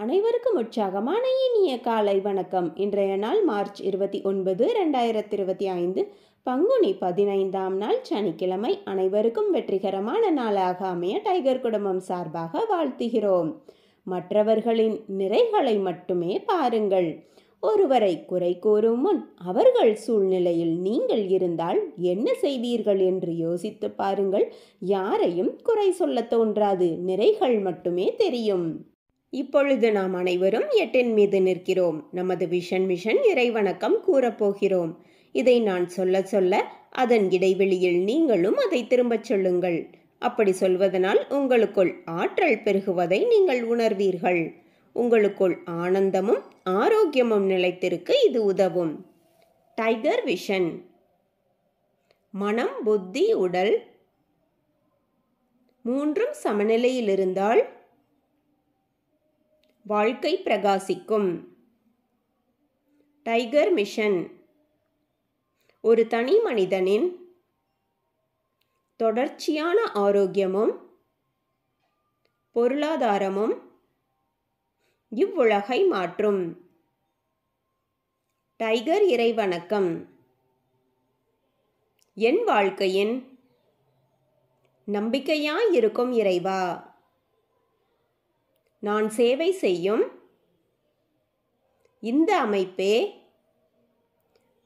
அனைவருக்கும் உற்சாகமான இனிய காலை வணக்கம். இன்றைய நாள் மார்ச் 29, 2025 பங்குனி 15ஆம் நாள் சனிக்கிழமை. அனைவருக்கும் வெற்றிகரமான நாளாக அமைய டைகர் குடும்பம் சார்பாக வாழ்த்துகிறோம். மற்றவர்களின் நிறைகளை மட்டுமே பாருங்கள். ஒருவரை குறை கூறும் முன் அவர்கள் சூழ்நிலையில் நீங்கள் இருந்தால் என்ன செய்வீர்கள் என்று யோசித்து பாருங்கள். யாரையும் குறை சொல்ல தோன்றாது, நிறைகள் மட்டுமே தெரியும். இப்பொழுது நாம் அனைவரும் 8 மீது நிற்கிறோம். நமது விஷன் மிஷன் இறைவணக்கம் கூறப்போகிறோம். இதை நான் சொல்ல சொல்ல அதன் இடைவெளியில் நீங்களும் அதை திரும்பச் சொல்லுங்கள். அப்படி சொல்வதனால் உங்களுக்குள் ஆற்றல் பெருகுவதை நீங்கள் உணர்வீர்கள். உங்களுக்குள் ஆனந்தமும் ஆரோக்கியமும் நிலைத்திருக்க இது உதவும். Tiger vision. மனம், புத்தி, உடல் மூன்றும் சமநிலையில் இருந்தால் வாழ்க்கை பிரகாசிக்கும். Tiger mission. ஒரு தனி மனிதனின் தொடர்ச்சியான ஆரோக்கியமும் பொருளாதாரமும் இவ்வுலகை மாற்றும். டைகர் இறைவணக்கம். என் வாழ்க்கையின் நம்பிக்கையாயிருக்கும் இறைவா, நான் சேவை செய்யும் இந்த அமைப்பே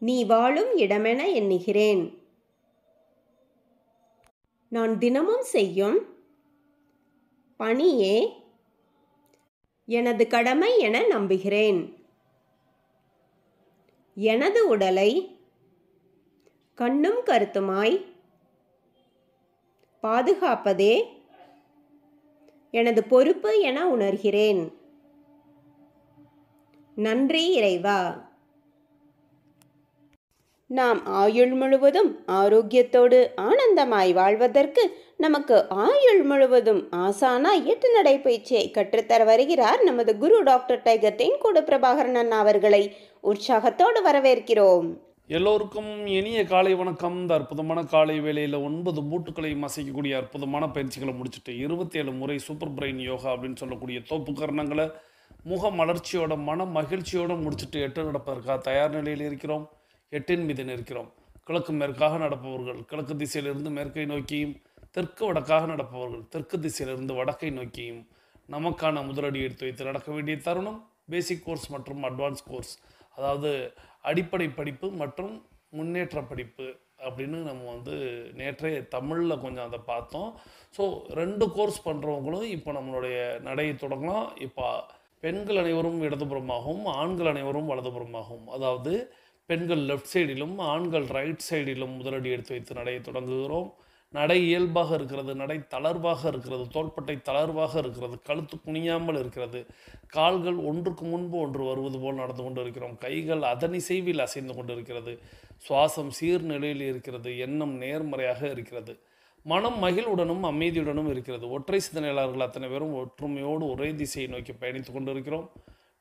நீ வாழும் இடமென எண்ணுகிறேன். நான் தினமும் செய்யும் பணியே எனது கடமை என நம்புகிறேன். எனது உடலை கண்ணும் கருத்துமாய் பாதுகாப்பதே எனது பொறுப்பு என உணர்கிறேன். நன்றி இறைவா. நாம் ஆயுள் முழுவதும் ஆரோக்கியத்தோடு ஆனந்தமாய் வாழ்வதற்கு நமக்கு ஆயுள் முழுவதும் ஆசானாய் 8 நடைப்பயிற்சியை கற்றுத்தர வருகிறார் நமது குரு டாக்டர் டைகர் தேன்கூடு பிரபாகரன் அண்ணா அவர்களை உற்சாகத்தோடு வரவேற்கிறோம். எல்லோருக்கும் இனிய காலை வணக்கம். இந்த அற்புதமான காலை வேளையில் 9 மூட்டுக்களை மசைக்கக்கூடிய அற்புதமான பயிற்சிகளை முடிச்சுட்டு 27 முறை சூப்பர் பிரெயின் யோகா அப்படின்னு சொல்லக்கூடிய தோப்பு கரணங்களை முக மலர்ச்சியோட மன மகிழ்ச்சியோடு முடிச்சுட்டு 8 நடப்பதற்காக தயார் நிலையில் இருக்கிறோம். 8 மீது நிற்கிறோம். கிழக்கு மேற்காக நடப்பவர்கள் கிழக்கு திசையிலிருந்து மேற்கை நோக்கியும், தெற்கு வடக்காக நடப்பவர்கள் தெற்கு திசையிலிருந்து வடக்கை நோக்கியும் நமக்கான முதலடி எடுத்து வைத்து நடக்க வேண்டிய தருணம். பேசிக் கோர்ஸ் மற்றும் அட்வான்ஸ் கோர்ஸ், அதாவது அடிப்படை படிப்பு மற்றும் முன்னேற்ற படிப்பு அப்படின்னு நம்ம நேற்றே தமிழில் கொஞ்சம் அதை பார்த்தோம். ஸோ 2 கோர்ஸ் பண்ணுறவங்களும் இப்போ நம்மளுடைய நடையை தொடங்கலாம். இப்போ பெண்கள் அனைவரும் இடதுபுறமாகவும் ஆண்கள் அனைவரும் வலதுபுறமாகவும், அதாவது பெண்கள் லெஃப்ட் சைடிலும் ஆண்கள் ரைட் சைடிலும் முதலடி எடுத்து வைத்து நடையை தொடங்குகிறோம். நடை இயல்பாக இருக்கிறது, நடை தளர்வாக இருக்கிறது, தோள்பட்டை தளர்வாக இருக்கிறது, கழுத்து குனியாமல் இருக்கிறது, கால்கள் ஒன்றுக்கு முன்பு ஒன்று வருவது போல் நடந்து கொண்டு இருக்கிறோம், கைகள் அதனிசைவில் அசைந்து கொண்டு இருக்கிறது, சுவாசம் சீர்நிலையில் இருக்கிறது, எண்ணம் நேர்மறையாக இருக்கிறது, மனம் மகிழ்வுடனும் அமைதியுடனும் இருக்கிறது. ஒற்றை சிந்தனையாளர்கள் அத்தனை பேரும் ஒற்றுமையோடு ஒரே திசையை நோக்கி பயணித்து கொண்டு இருக்கிறோம்.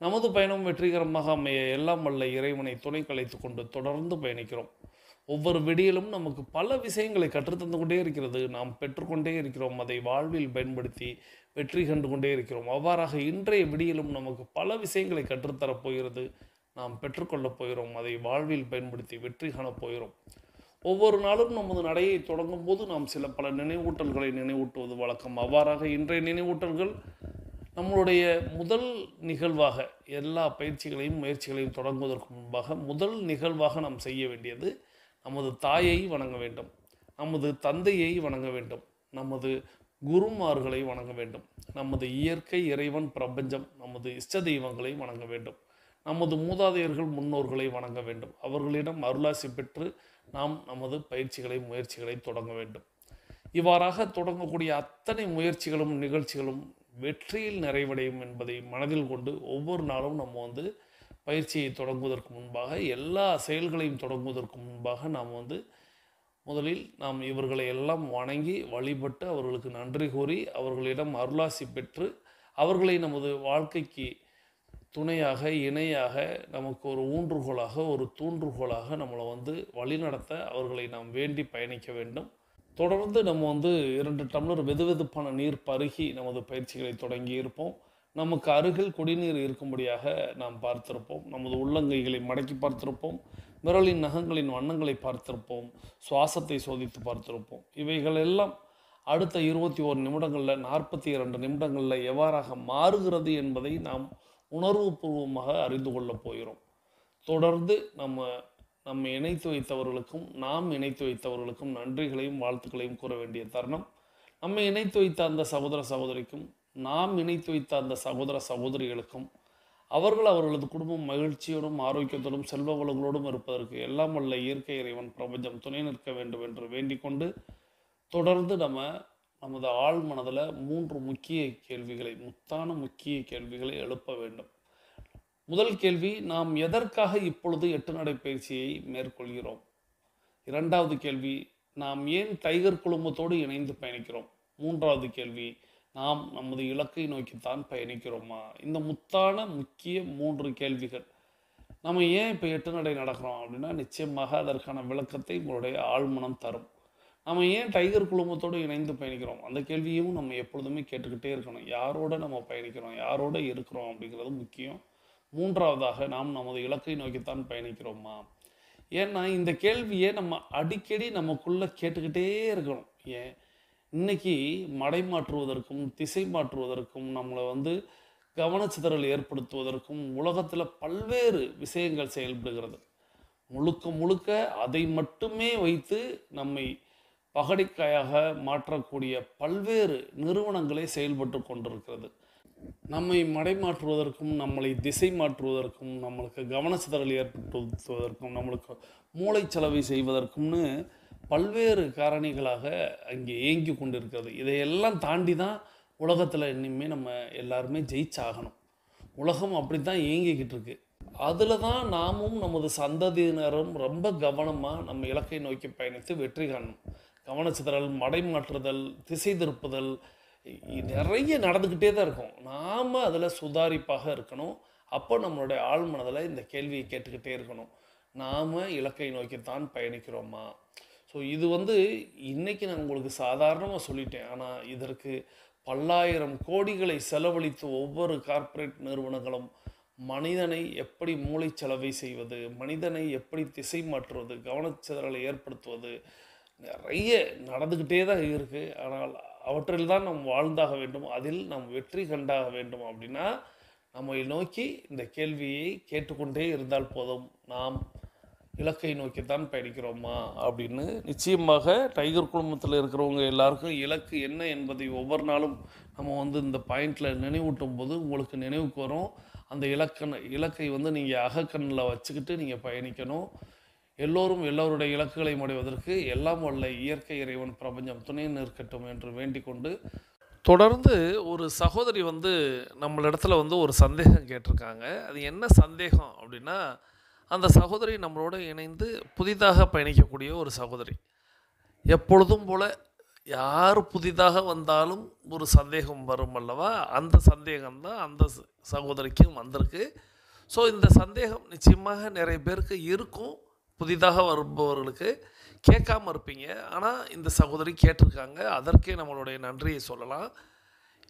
நமது பயணம் வெற்றிகரமாக அமைய எல்லாம் வல்ல இறைவனை துணை கலைத்து கொண்டு தொடர்ந்து பயணிக்கிறோம். ஒவ்வொரு விடியிலும் நமக்கு பல விஷயங்களை கற்றுத்தந்து கொண்டே இருக்கிறது. நாம் பெற்றுக்கொண்டே இருக்கிறோம். அதை வாழ்வில் பயன்படுத்தி வெற்றி கண்டு கொண்டே இருக்கிறோம். அவ்வாறாக இன்றைய விடியிலும் நமக்கு பல விஷயங்களை கற்றுத்தரப் போகிறது. நாம் பெற்றுக்கொள்ளப் போகிறோம். அதை வாழ்வில் பயன்படுத்தி வெற்றி காணப் போகிறோம். ஒவ்வொரு நாளும் நமது நடையை தொடங்கும் போது நாம் பல நினைவூட்டல்களை நினைவூட்டுவது வழக்கம். அவ்வாறாக இன்றைய நினைவூட்டல்கள் நம்மளுடைய முதல் நிகழ்வாக, எல்லா பயிற்சிகளையும் முயற்சிகளையும் தொடங்குவதற்கு முன்பாக முதல் நிகழ்வாக நாம் செய்ய வேண்டியது நமது தாயை வணங்க வேண்டும், நமது தந்தையை வணங்க வேண்டும், நமது குருமார்களை வணங்க வேண்டும், நமது இயற்கை இறைவன் பிரபஞ்சம் நமது இஷ்ட தெய்வங்களை வணங்க வேண்டும், நமது மூதாதையர்கள் முன்னோர்களை வணங்க வேண்டும். அவர்களிடம் அருளாசி பெற்று நாம் நமது பயிற்சிகளை முயற்சிகளை தொடங்க வேண்டும். இவ்வாறாக தொடங்கக்கூடிய அத்தனை முயற்சிகளும் நிகழ்ச்சிகளும் வெற்றியில் நிறைவடையும் என்பதை மனதில் கொண்டு ஒவ்வொரு நாளும் நம்ம பயிற்சியை தொடங்குவதற்கு முன்பாக, எல்லா செயல்களையும் தொடங்குவதற்கு முன்பாக நாம் முதலில் நாம் இவர்களை எல்லாம் வணங்கி வழிபட்டு அவர்களுக்கு நன்றி கூறி அவர்களிடம் அருளாசி பெற்று அவர்களை நமது வாழ்க்கைக்கு துணையாக இணையாக நமக்கு ஒரு ஊன்றுகோலாக ஒரு தூண்டுகோலாக நம்மளை வழிநடத்த அவர்களை நாம் வேண்டி பயணிக்க வேண்டும். தொடர்ந்து நம்ம 2 டம்ளர் வெதுவெதுப்பான நீர் பருகி நமது பயிற்சிகளை தொடங்கி இருப்போம். நமக்கு அருகில் குடிநீர் இருக்கும்படியாக நாம் பார்த்திருப்போம். நமது உள்ளங்கைகளை மடக்கி பார்த்திருப்போம். விரலின் நகங்களின் வண்ணங்களை பார்த்திருப்போம். சுவாசத்தை சோதித்து பார்த்திருப்போம். இவைகளெல்லாம் அடுத்த 21 நிமிடங்களில் 42 நிமிடங்களில் எவ்வாறாக மாறுகிறது என்பதை நாம் உணர்வுபூர்வமாக அறிந்து கொள்ளப் போகிறோம். தொடர்ந்து நம்ம இணைத்து வைத்தவர்களுக்கும் நாம் இணைத்து வைத்தவர்களுக்கும் நன்றிகளையும் வாழ்த்துக்களையும் கூற வேண்டிய தருணம். நம்மை இணைத்து வைத்த அந்த சகோதர சகோதரிக்கும் நாம் இணைத்து வைத்த அந்த சகோதர சகோதரிகளுக்கும் அவர்களது குடும்பம் மகிழ்ச்சியோடும் ஆரோக்கியத்தோடும் செல்வ வளங்களோடும் இருப்பதற்கு எல்லாம் வல்ல இயற்கை இறைவன் பிரபஞ்சம் துணை நிற்க வேண்டும் என்று வேண்டிக் கொண்டு தொடர்ந்து நமது ஆழ் மனதில் 3 முக்கிய கேள்விகளை, முக்கிய கேள்விகளை எழுப்ப வேண்டும். முதல் கேள்வி, நாம் எதற்காக இப்பொழுது 8 நடைப்பயிற்சியை மேற்கொள்கிறோம்? 2வது கேள்வி, நாம் ஏன் டைகர் குழுமத்தோடு இணைந்து பயணிக்கிறோம்? 3வது கேள்வி, நாம் நமது இலக்கை நோக்கித்தான் பயணிக்கிறோமா? இந்த முக்கிய 3 கேள்விகள். நம்ம ஏன் இப்போ 8 நடை நடக்கிறோம் அப்படின்னா, நிச்சயமாக அதற்கான விளக்கத்தை உங்களுடைய ஆழ்மனம் தரும். நம்ம ஏன் டைகர் குழுமத்தோடு இணைந்து பயணிக்கிறோம்? அந்த கேள்வியும் நம்ம எப்பொழுதுமே கேட்டுக்கிட்டே இருக்கணும். யாரோட நம்ம பயணிக்கிறோம், யாரோட இருக்கிறோம் அப்படிங்கிறது முக்கியம். 3வதாக, நாம் நமது இலக்கை நோக்கித்தான் பயணிக்கிறோமா? ஏன்னா இந்த கேள்வியை நம்ம அடிக்கடி நமக்குள்ளே கேட்டுக்கிட்டே இருக்கணும். ஏன் இன்னைக்கு மடை மாற்றுவதற்கும் திசை மாற்றுவதற்கும் நம்மளை கவனச்சிதறல் ஏற்படுத்துவதற்கும் உலகத்தில் பல்வேறு விஷயங்கள் செயல்படுகிறது. முழுக்க அதை மட்டுமே வைத்து நம்மை பகடைக்காயாக மாற்றக்கூடிய பல்வேறு நிறுவனங்களே செயல்பட்டு கொண்டிருக்கிறது. நம்மை மடை மாற்றுவதற்கும் நம்மளை திசை மாற்றுவதற்கும் நம்மளுக்கு கவனச்சிதறல் ஏற்படுத்துவதற்கும் நம்மளுக்கு மூளைச்சலவை செய்வதற்கும்னு பல்வேறு காரணிகளாக அங்கே இயங்கி கொண்டிருக்கிறது. இதையெல்லாம் தாண்டி தான் உலகத்தில் இனிமேல் நம்ம எல்லாருமே ஜெயிச்சாகணும். உலகம் அப்படி தான் இயங்கிக்கிட்டு இருக்கு. அதில் தான் நாமும் நமது சந்ததியினரும் ரொம்ப கவனமாக நம்ம இலக்கை நோக்கி பயணித்து வெற்றி காணணும். கவனச்சிதறல், மடை மாற்றுதல், திசை திருப்புதல் நிறைய நடந்துக்கிட்டே தான் இருக்கும். நாம் அதில் சுதாரிப்பாக இருக்கணும். அப்போ நம்மளுடைய ஆழ்மனதில் இந்த கேள்வியை கேட்டுக்கிட்டே இருக்கணும். நாம் இலக்கை நோக்கித்தான் பயணிக்கிறோமா? ஸோ இது இன்றைக்கி நான் உங்களுக்கு சாதாரணமாக சொல்லிட்டேன். ஆனால் இதற்கு பல்லாயிரம் கோடிகளை செலவழித்து ஒவ்வொரு கார்ப்பரேட் நிறுவனங்களும் மனிதனை எப்படி மூளைச்சலவை செய்வது, மனிதனை எப்படி திசை மாற்றுவது, கவனச்சிதறலை ஏற்படுத்துவது நிறைய நடந்துக்கிட்டே தான் இருக்குது. ஆனால் அவற்றில் தான் நாம் வாழ்ந்தாக வேண்டும், அதில் நாம் வெற்றி கண்டாக வேண்டும். அப்படின்னா நம்மை நோக்கி இந்த கேள்வியை கேட்டுக்கொண்டே இருந்தால் போதும். நாம் இலக்கை நோக்கித்தான் பயணிக்கிறோமா அப்படின்னு. நிச்சயமாக டைகர் குழுமத்தில் இருக்கிறவங்க எல்லாருக்கும் இலக்கு என்ன என்பதை ஒவ்வொரு நாளும் நம்ம இந்த பாயிண்டில் நினைவூட்டும் போது உங்களுக்கு நினைவுக்கு வரும். அந்த இலக்கை நீங்கள் அகக்கண்ணில் வச்சுக்கிட்டு நீங்கள் பயணிக்கணும். எல்லோருடைய இலக்குகளை அடைவதற்கு எல்லாம் வல்ல இயற்கை இறைவன் பிரபஞ்சம் துணை நிற்கட்டும் என்று வேண்டிக் கொண்டு, தொடர்ந்து ஒரு சகோதரி நம்மளிடத்துல ஒரு சந்தேகம் கேட்டிருக்காங்க. அது என்ன சந்தேகம் அப்படின்னா, அந்த சகோதரி நம்மளோட இணைந்து புதிதாக பயணிக்கக்கூடிய ஒரு சகோதரி. எப்பொழுதும் போல் யார் புதிதாக வந்தாலும் ஒரு சந்தேகம் வரும் அல்லவா? அந்த சந்தேகம்தான் அந்த சகோதரிக்கும் வந்திருக்கு. ஸோ இந்த சந்தேகம் நிச்சயமாக நிறைய பேருக்கு இருக்கும். புதிதாக வருபவர்களுக்கு கேட்காம இருப்பீங்க. ஆனால் இந்த சகோதரி கேட்டிருக்காங்க. அதற்கே நம்மளுடைய நன்றியை சொல்லலாம்.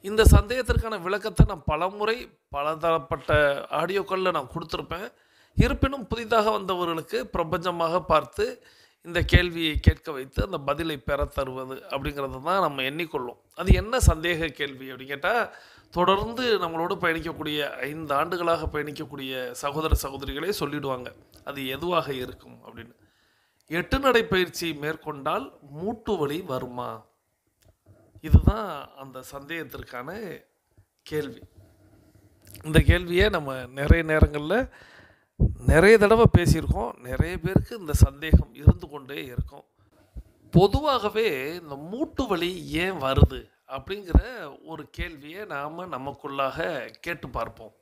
இந்த சந்தேகத்திற்கான விளக்கத்தை நான் பலமுறை பலதரப்பட்ட ஆடியோக்களில் நான் கொடுத்துருப்பேன். இருப்பினும் புதிதாக வந்தவர்களுக்கு பிரபஞ்சமாக பார்த்து இந்த கேள்வியை கேட்க வைத்து அந்த பதிலை பெற தருவது அப்படிங்கிறது தான் நம்ம எண்ணிக்கொள்ளும். அது என்ன சந்தேக கேள்வி அப்படின்னு கேட்டால், தொடர்ந்து நம்மளோடு பயணிக்கக்கூடிய 5 ஆண்டுகளாக பயணிக்கக்கூடிய சகோதர சகோதரிகளே சொல்லிடுவாங்க அது எதுவாக இருக்கும் அப்படின்னு. 8 நடைப்பயிற்சி மேற்கொண்டால் மூட்டு வலி வருமா? இதுதான் அந்த சந்தேகத்திற்கான கேள்வி. இந்த கேள்வியை நம்ம நிறைய நேரங்களில் நிறைய தடவை பேசியிருக்கோம். நிறைய பேருக்கு இந்த சந்தேகம் இருந்து கொண்டே இருக்கும். பொதுவாகவே இந்த மூட்டு வலி ஏன் வருது அப்படிங்கிற ஒரு கேள்வியை நாம் நமக்குள்ளாக கேட்டு பார்ப்போம்.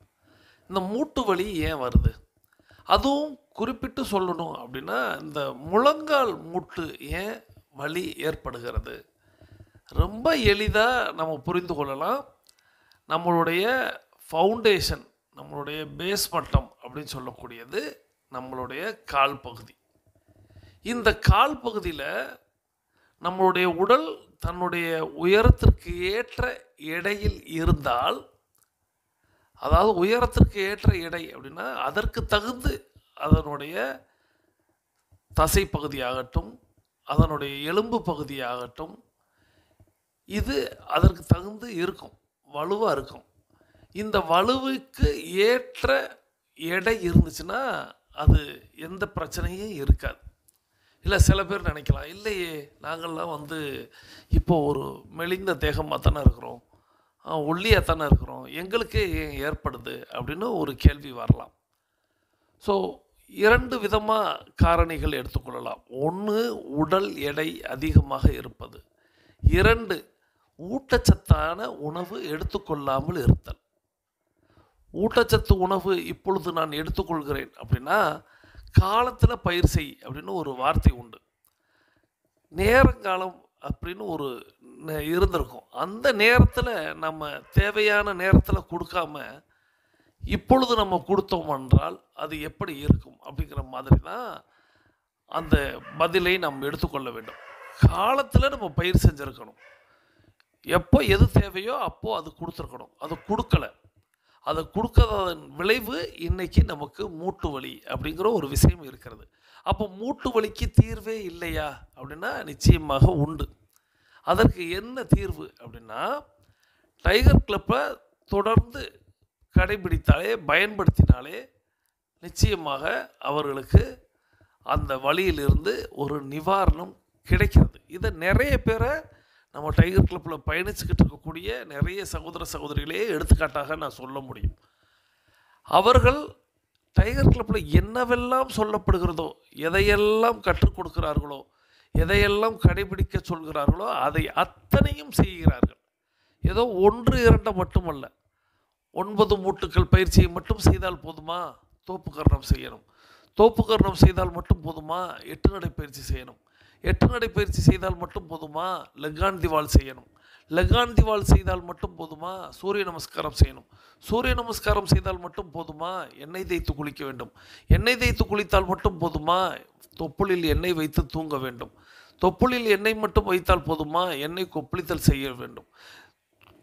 இந்த மூட்டு வலி ஏன் வருது? அதுவும் குறிப்பிட்டு சொல்லணும் அப்படின்னா, இந்த முழங்கால் மூட்டு ஏன் வலி ஏற்படுகிறது? ரொம்ப எளிதாக நம்ம புரிந்து கொள்ளலாம். நம்மளுடைய ஃபவுண்டேஷன், நம்மளுடைய பேஸ் மட்டம் அப்படின்னு சொல்லக்கூடியது நம்மளுடைய கால் பகுதி. இந்த கால் பகுதியில் நம்மளுடைய உடல் தன்னுடைய உயரத்திற்கு ஏற்ற எடையில் இருந்தால் அதாவது உயரத்திற்கு ஏற்ற எடை அப்படின்னா அதற்கு தகுந்து அதனுடைய தசை பகுதியாகட்டும், அதனுடைய எலும்பு பகுதியாகட்டும், இது அதற்கு தகுந்து இருக்கும், வலுவாக இருக்கும். இந்த வலுவுக்கு ஏற்ற எடை இருந்துச்சுன்னா அது எந்த பிரச்சனையும் இருக்காது. இல்லை சில பேர் நினைக்கலாம், இல்லையே நாங்கள்லாம் இப்போது ஒரு மெலிந்த தேகமாக தானே இருக்கிறோம், ஒல்லியாக தானே இருக்கிறோம், எங்களுக்கே ஏன் ஏற்படுது அப்படின்னு ஒரு கேள்வி வரலாம். ஸோ 2 விதமாக காரணிகள் எடுத்துக்கொள்ளலாம். 1 உடல் எடை அதிகமாக இருப்பது, 2 ஊட்டச்சத்தான உணவு எடுத்துக்கொள்ளாமல் இருத்தல். ஊட்டச்சத்து உணவு இப்பொழுது நான் எடுத்துக்கொள்கிறேன் அப்படின்னா காலத்தில் பயிர் செய் அப்படின்னு ஒரு வார்த்தை உண்டு. நேரங்காலம் அப்படின்னு ஒரு இருந்திருக்கும். அந்த நேரத்தில் நம்ம தேவையான நேரத்தில் கொடுக்காம இப்பொழுது நம்ம கொடுத்தோம் என்றால் அது எப்படி இருக்கும் அப்படிங்கிற மாதிரி தான் அந்த பதிலை நாம் எடுத்துக்கொள்ள வேண்டும். காலத்தில் நம்ம பயிர் செஞ்சுருக்கணும். எப்போ எது தேவையோ அப்போது அது கொடுத்துருக்கணும். அது கொடுக்கலை. அதை கொடுக்காததன் விளைவு இன்றைக்கி நமக்கு மூட்டு வலி அப்படிங்கிற ஒரு விஷயம் இருக்கிறது. அப்போ மூட்டு வலிக்கு தீர்வே இல்லையா அப்படின்னா நிச்சயமாக உண்டு. அதற்கு என்ன தீர்வு அப்படின்னா டைகர் கிளப்பை தொடர்ந்து கடைபிடித்தாலே, பயன்படுத்தினாலே நிச்சயமாக அவர்களுக்கு அந்த வலியிலிருந்து ஒரு நிவாரணம் கிடைக்கிறது. இதை நிறைய பேரை நம்ம டைகர் கிளப்பில் பயணிச்சுக்கிட்டு இருக்கக்கூடிய நிறைய சகோதர சகோதரிகளே எடுத்துக்காட்டாக நான் சொல்ல முடியும். அவர்கள் டைகர் கிளப்பில் என்னவெல்லாம் சொல்லப்படுகிறதோ, எதையெல்லாம் கற்றுக் கொடுக்கிறார்களோ, எதையெல்லாம் கடைபிடிக்க சொல்கிறார்களோ அதை அத்தனையும் செய்கிறார்கள். ஏதோ 1-2 மட்டுமல்ல. 9 மூட்டுக்கள் பயிற்சியை மட்டும் செய்தால் போதுமா? தோப்பு கர்ணம் செய்யணும். தோப்பு கர்ணம் செய்தால் மட்டும் போதுமா? 8 நடை பயிற்சி செய்யணும். 8 நடை பயிற்சி செய்தால் மட்டும் போதுமா? லெகான் திவால் செய்யணும். லெகான் திவால் செய்தால் மட்டும் போதுமா? சூரிய நமஸ்காரம் செய்யணும். சூரிய நமஸ்காரம் செய்தால் மட்டும் போதுமா? எண்ணெய் தேய்த்து குளிக்க வேண்டும். எண்ணெய் தேய்த்து குளித்தால் மட்டும் போதுமா? தொப்புளில் எண்ணெய் வைத்து தூங்க வேண்டும். தொப்புளில் எண்ணெய் மட்டும் வைத்தால் போதுமா? எண்ணெய் கொப்பளித்தல் செய்ய வேண்டும்.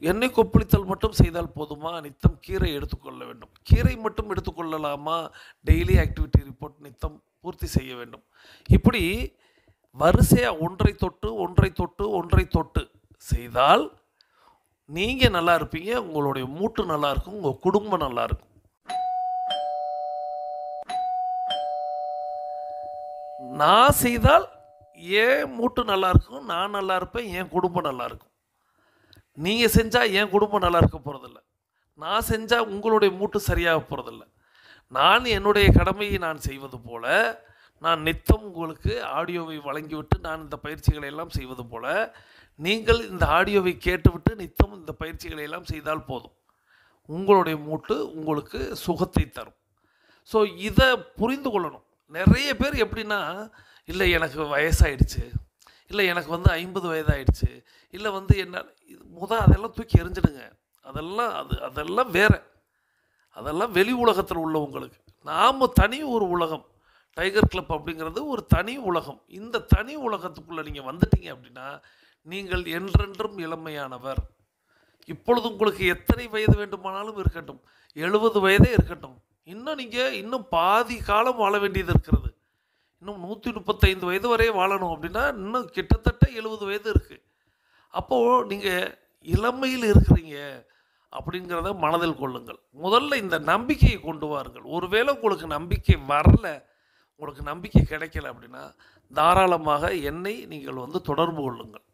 எண்ணெய் கொப்பளித்தல் மட்டும் செய்தால் போதுமா? நித்தம் கீரை எடுத்துக்கொள்ள வேண்டும். கீரை மட்டும் எடுத்துக்கொள்ளலாமா? டெய்லி ஆக்டிவிட்டி ரிப்போர்ட் நித்தம் பூர்த்தி செய்ய வேண்டும். இப்படி வரிசையாக ஒன்றை தொட்டு செய்தால் நீங்கள் நல்லா இருப்பீங்க, உங்களுடைய மூட்டு நல்லா இருக்கும், உங்கள் குடும்பம் நல்லா இருக்கும். நான் செய்தால் என் மூட்டு நல்லா இருக்கும், நான் நல்லா இருப்பேன், என் குடும்பம் நல்லா இருக்கும். நீங்கள் செஞ்சால் என் குடும்பம் நல்லா இருக்க போகிறதில்ல. நான் செஞ்சால் உங்களுடைய மூட்டு சரியாக போகிறதில்ல. நான் என்னுடைய கடமையை நான் செய்வது போல, நான் நித்தம் உங்களுக்கு ஆடியோவை வழங்கிவிட்டு நான் இந்த பயிற்சிகளை எல்லாம் செய்வது போல, நீங்கள் இந்த ஆடியோவை கேட்டுவிட்டு நித்தம் இந்த பயிற்சிகளை எல்லாம் செய்தால் போதும். உங்களுடைய மூட்டு உங்களுக்கு சுகத்தை தரும். ஸோ இதை புரிந்து கொள்ளணும். நிறைய பேர் எப்படின்னா, இல்லை எனக்கு வயசாயிடுச்சு, இல்லை எனக்கு 50 வயதாகிடுச்சு, இல்லை என்ன அதெல்லாம் தூக்கி எறிஞ்சிடுங்க. அதெல்லாம் வேறு, அதெல்லாம் வெளி உலகத்தில் உள்ளவங்களுக்கு. நாம் தனி ஒரு உலகம். டைகர் கிளப் அப்படிங்கிறது ஒரு தனி உலகம். இந்த தனி உலகத்துக்குள்ளே நீங்கள் வந்துட்டீங்க அப்படின்னா நீங்கள் என்றென்றும் இளமையானவர். இப்பொழுது உங்களுக்கு எத்தனை வயது வேண்டுமானாலும் இருக்கட்டும், 70 வயதே இருக்கட்டும், இன்னும் பாதி காலம் வாழ வேண்டியது இருக்கிறது. இன்னும் 135 வயது வரை வாழணும் அப்படின்னா இன்னும் கிட்டத்தட்ட 70 வயது இருக்குது. அப்போது நீங்கள் இளமையில் இருக்கிறீங்க அப்படிங்கிறத மனதில் கொள்ளுங்கள். முதல்ல இந்த நம்பிக்கையை கொண்டு வாருங்கள். ஒருவேளை உங்களுக்கு நம்பிக்கை வரல, உங்களுக்கு நம்பிக்கை கிடைக்கல அப்படின்னா தாராளமாக என்னை நீங்கள் தொடர்பு கொள்ளுங்கள்.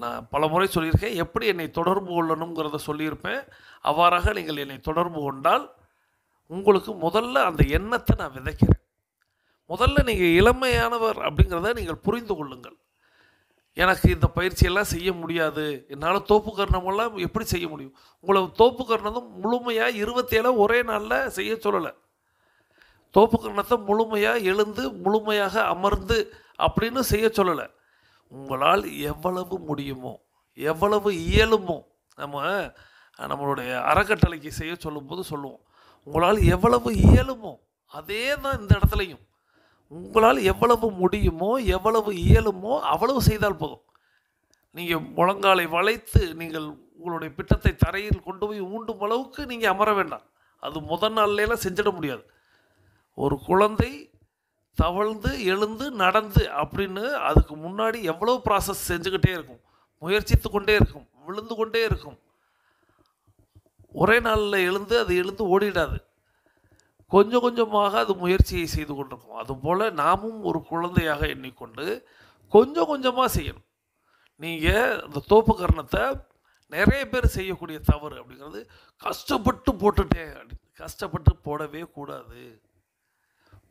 நான் பல முறை சொல்லியிருக்கேன், எப்படி என்னை தொடர்பு கொள்ளணுங்கிறத சொல்லியிருப்பேன். அவ்வாறாக நீங்கள் என்னை தொடர்பு கொண்டால் உங்களுக்கு முதல்ல அந்த எண்ணத்தை நான் விதைக்கிறேன். முதல்ல நீங்கள் இளமையானவர் அப்படிங்கிறத நீங்கள் புரிந்து கொள்ளுங்கள். எனக்கு இந்த பயிற்சியெல்லாம் செய்ய முடியாது, என்னால் தோப்பு கர்ணமெல்லாம் எப்படி செய்ய முடியும்? உங்களை தோப்பு கர்ணம் முழுமையாக 27 ஒரே நாளில் செய்ய சொல்லலை. தோப்பு கர்ணத்தை முழுமையாக எழுந்து முழுமையாக அமர்ந்து அப்படின்னு செய்ய சொல்லலை. உங்களால் எவ்வளவு முடியுமோ, எவ்வளவு இயலுமோ, நம்மளுடைய அறக்கட்டளைக்கு செய்ய சொல்லும்போது சொல்லுவோம், உங்களால் எவ்வளவு இயலுமோ அதே தான் இந்த இடத்துலையும். உங்களால் எவ்வளவு முடியுமோ, எவ்வளவு இயலுமோ அவ்வளவு செய்தால் போதும். நீங்கள் முழங்காலை வளைத்து நீங்கள் உங்களுடைய பிட்டத்தை தரையில் கொண்டு போய் ஊண்டும் அளவுக்கு நீங்கள் அமர வேண்டாம். அது முதல் நாள்லாம் செஞ்சிட முடியாது. ஒரு குழந்தை தவழ்ந்து எழுந்து நடந்து அப்படின்னு அதுக்கு முன்னாடி எவ்வளோ ப்ராசஸ் செஞ்சுக்கிட்டே இருக்கும், முயற்சித்து கொண்டே இருக்கும், விழுந்து கொண்டே இருக்கும். ஒரே நாளில் எழுந்து ஓடிடாது. கொஞ்சம் கொஞ்சமாக அது முயற்சியை செய்து கொண்டிருக்கும். அதுபோல் நாமும் ஒரு குழந்தையாக எண்ணிக்கொண்டு கொஞ்சம் கொஞ்சமாக செய்யணும். நீங்கள் அந்த தோப்பு கரணத்தை நிறைய பேர் செய்யக்கூடிய தவறு அப்படிங்கிறது கஷ்டப்பட்டு போட்டுட்டேன் கஷ்டப்பட்டு போடவே கூடாது.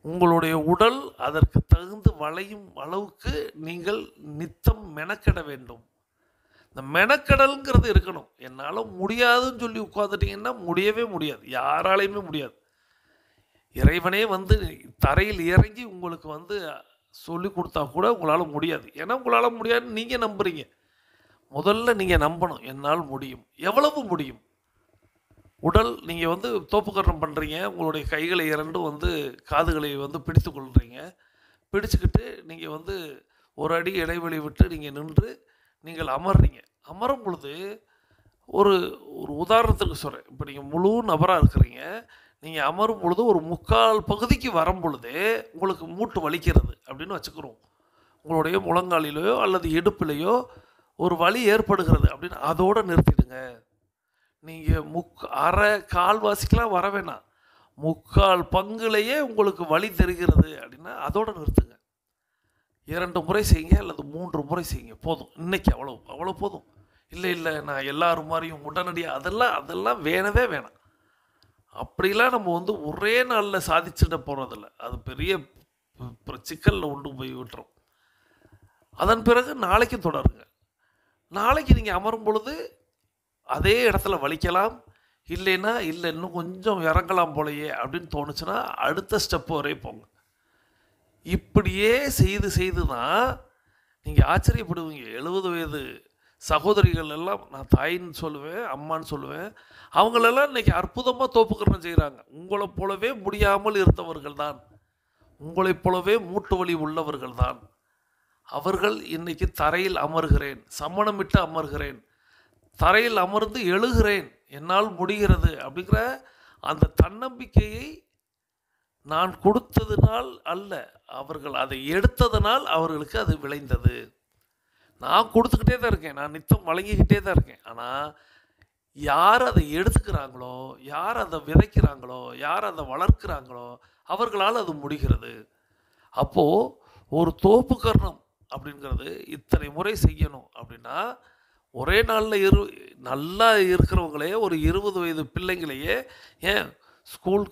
உங்களுடைய உடல் அதற்கு தகுந்து வளையும் அளவுக்கு நீங்கள் நித்தம் மெனக்கெட வேண்டும். இந்த மெனக்கடல்ங்கிறது இருக்கணும். என்னால் முடியாதுன்னு சொல்லி உட்காந்துட்டிங்கன்னா முடியவே முடியாது, யாராலையுமே முடியாது. இறைவனே வந்து தரையில் இறங்கி உங்களுக்கு வந்து சொல்லி கொடுத்தா கூட உங்களால் முடியாது. ஏன்னா உங்களால் முடியாதுன்னு நீங்கள் நம்புறீங்க. முதல்ல நீங்கள் நம்பணும், என்னால் முடியும். எவ்வளவு முடியும்? உடல் நீங்கள் வந்து தோப்புக்கரணம் பண்ணுறீங்க, உங்களுடைய கைகளை இரண்டும் வந்து காதுகளை வந்து பிடித்து கொள்கிறீங்க. பிடிச்சிக்கிட்டு நீங்கள் வந்து ஒரு அடி இடைவெளி விட்டு நீங்கள் நின்று நீங்கள் அமர்றீங்க. அமரும் பொழுது ஒரு ஒரு உதாரணத்துக்கு சொல்கிறேன். இப்போ நீங்கள் முழு நபராக இருக்கிறீங்க, நீங்கள் அமரும் பொழுது ஒரு 3/4 பகுதிக்கு வரும் பொழுதே உங்களுக்கு மூட்டு வலிக்கிறது அப்படின்னு வச்சுக்கிறோம். உங்களுடைய முழங்காலிலேயோ அல்லது இடுப்பிலேயோ ஒரு வலி ஏற்படுகிறது அப்படின்னு அதோடு நிறுத்திடுங்க. நீங்கள் அரை கால்வாசிக்கெலாம் வர வேணாம், 3/4 பங்குலேயே உங்களுக்கு வலி தெரிகிறது அப்படின்னா அதோடு நிறுத்துங்க. 2 முறை செய்யுங்க அல்லது 3 முறை செய்யுங்க, போதும். இன்றைக்கி அவ்வளோ போதும். இல்லை நான் எல்லாரும் மாதிரியும் உடனடியாக அதெல்லாம் வேணவே வேணாம். அப்படிலாம் நம்ம வந்து ஒரே நாளில் சாதிச்சுட போகிறதில்ல. அது பெரிய சிக்கலில் கொண்டு போய் விட்டுரும். அதன் பிறகு நாளைக்கும் தொடருங்க. நாளைக்கு நீங்கள் அமரும் பொழுது அதே இடத்துல வலிக்கலாம், இல்லைன்னா இல்லை இன்னும் கொஞ்சம் இறங்கலாம் போலையே அப்படின்னு தோணுச்சுன்னா அடுத்த ஸ்டெப்பு வரை போங்க. இப்படியே செய்து தான் நீங்கள் ஆச்சரியப்படுவீங்க. 70 வயது சகோதரிகள் எல்லாம், நான் தாயின்னு சொல்லுவேன், அம்மான்னு சொல்லுவேன், அவங்களெல்லாம் இன்றைக்கி அற்புதமாக தோப்புக்கரணம் செய்கிறாங்க. உங்களை போலவே முடியாமல் இருந்தவர்கள் தான், உங்களைப் போலவே மூட்டு வலி உள்ளவர்கள் தான். அவர்கள் இன்றைக்கி தரையில் அமர்கிறேன், சமணமிட்டு அமர்கிறேன், தரையில் அமர்ந்து எழுகிறேன், என்னால் முடிகிறது அப்படிங்கிற அந்த தன்னம்பிக்கையை நான் கொடுத்ததினால் அல்ல, அவர்கள் அதை எடுத்ததனால் அவர்களுக்கு அது விளைந்தது. நான் கொடுத்துக்கிட்டே தான் இருக்கேன், நான் நித்தம் வழங்கிக்கிட்டே தான் இருக்கேன். ஆனால் யார் அதை எடுத்துக்கிறாங்களோ, யார் அதை விதைக்கிறாங்களோ, யார் அதை வளர்க்குறாங்களோ அவர்களால் அது முடிகிறது. அப்போது ஒரு தோப்பு கரணம் அப்படிங்கிறது இத்தனை முறை செய்யணும் அப்படின்னா ஒரே நாளில் நல்லா இருக்கிறவங்களே, ஒரு 20 வயது பிள்ளைங்களையே, ஏன் ஸ்கூல்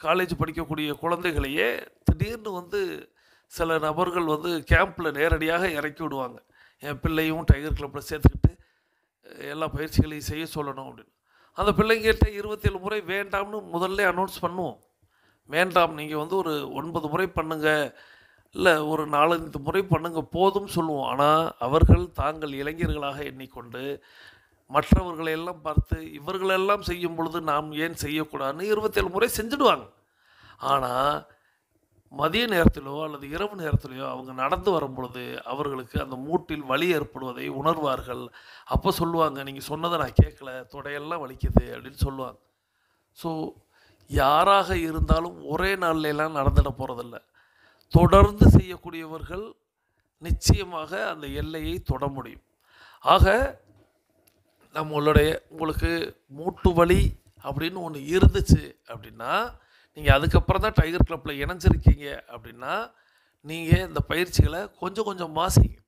காலேஜ் படிக்கக்கூடிய குழந்தைகளையே திடீர்னு வந்து சில நபர்கள் வந்து கேம்பில் நேரடியாக இறக்கி விடுவாங்க. என் பிள்ளையும் டைகர் கிளப்பில் சேர்த்துக்கிட்டு எல்லா பயிற்சிகளையும் செய்ய சொல்லணும் அப்படின்னு. அந்த பிள்ளைங்கிட்ட 27 முறை வேண்டாம்னு முதல்ல அனௌன்ஸ் பண்ணுவோம். வேண்டாம், நீங்கள் வந்து ஒரு 9 முறை பண்ணுங்கள், இல்லை ஒரு 4-5 முறை பண்ணுங்க போதும் சொல்லுவோம். ஆனால் அவர்கள் தாங்கள் இளைஞர்களாக எண்ணிக்கொண்டு மற்றவர்களையெல்லாம் பார்த்து இவர்களெல்லாம் செய்யும் பொழுது நாம் ஏன் செய்யக்கூடாதுன்னு 27 முறை செஞ்சுடுவாங்க. ஆனால் மதிய நேரத்திலோ அல்லது இரவு நேரத்திலையோ அவங்க நடந்து வரும் பொழுது அவர்களுக்கு அந்த மூட்டில் வலி ஏற்படுவதை உணர்வார்கள். அப்போ சொல்லுவாங்க, நீங்கள் சொன்னதை நான் கேட்கல, தொடையெல்லாம் வலிக்குது அப்படின்னு சொல்லுவாங்க. ஸோ யாராக இருந்தாலும் ஒரே நாள்லாம் நடந்துட போகிறதில்ல. தொடர்ந்து செய்யக்கூடியவர்கள் நிச்சயமாக அந்த எல்லையை தொட முடியும். ஆக உங்களுக்கு மூட்டு வலி அப்படின்னு ஒன்று இருந்துச்சு அப்படின்னா, நீங்கள் அதுக்கப்புறம் தான் டைகர் கிளப்பில் இணைஞ்சிருக்கீங்க அப்படின்னா, நீங்கள் இந்த பயிற்சிகளை கொஞ்சம் கொஞ்சமாக செய்யுங்க.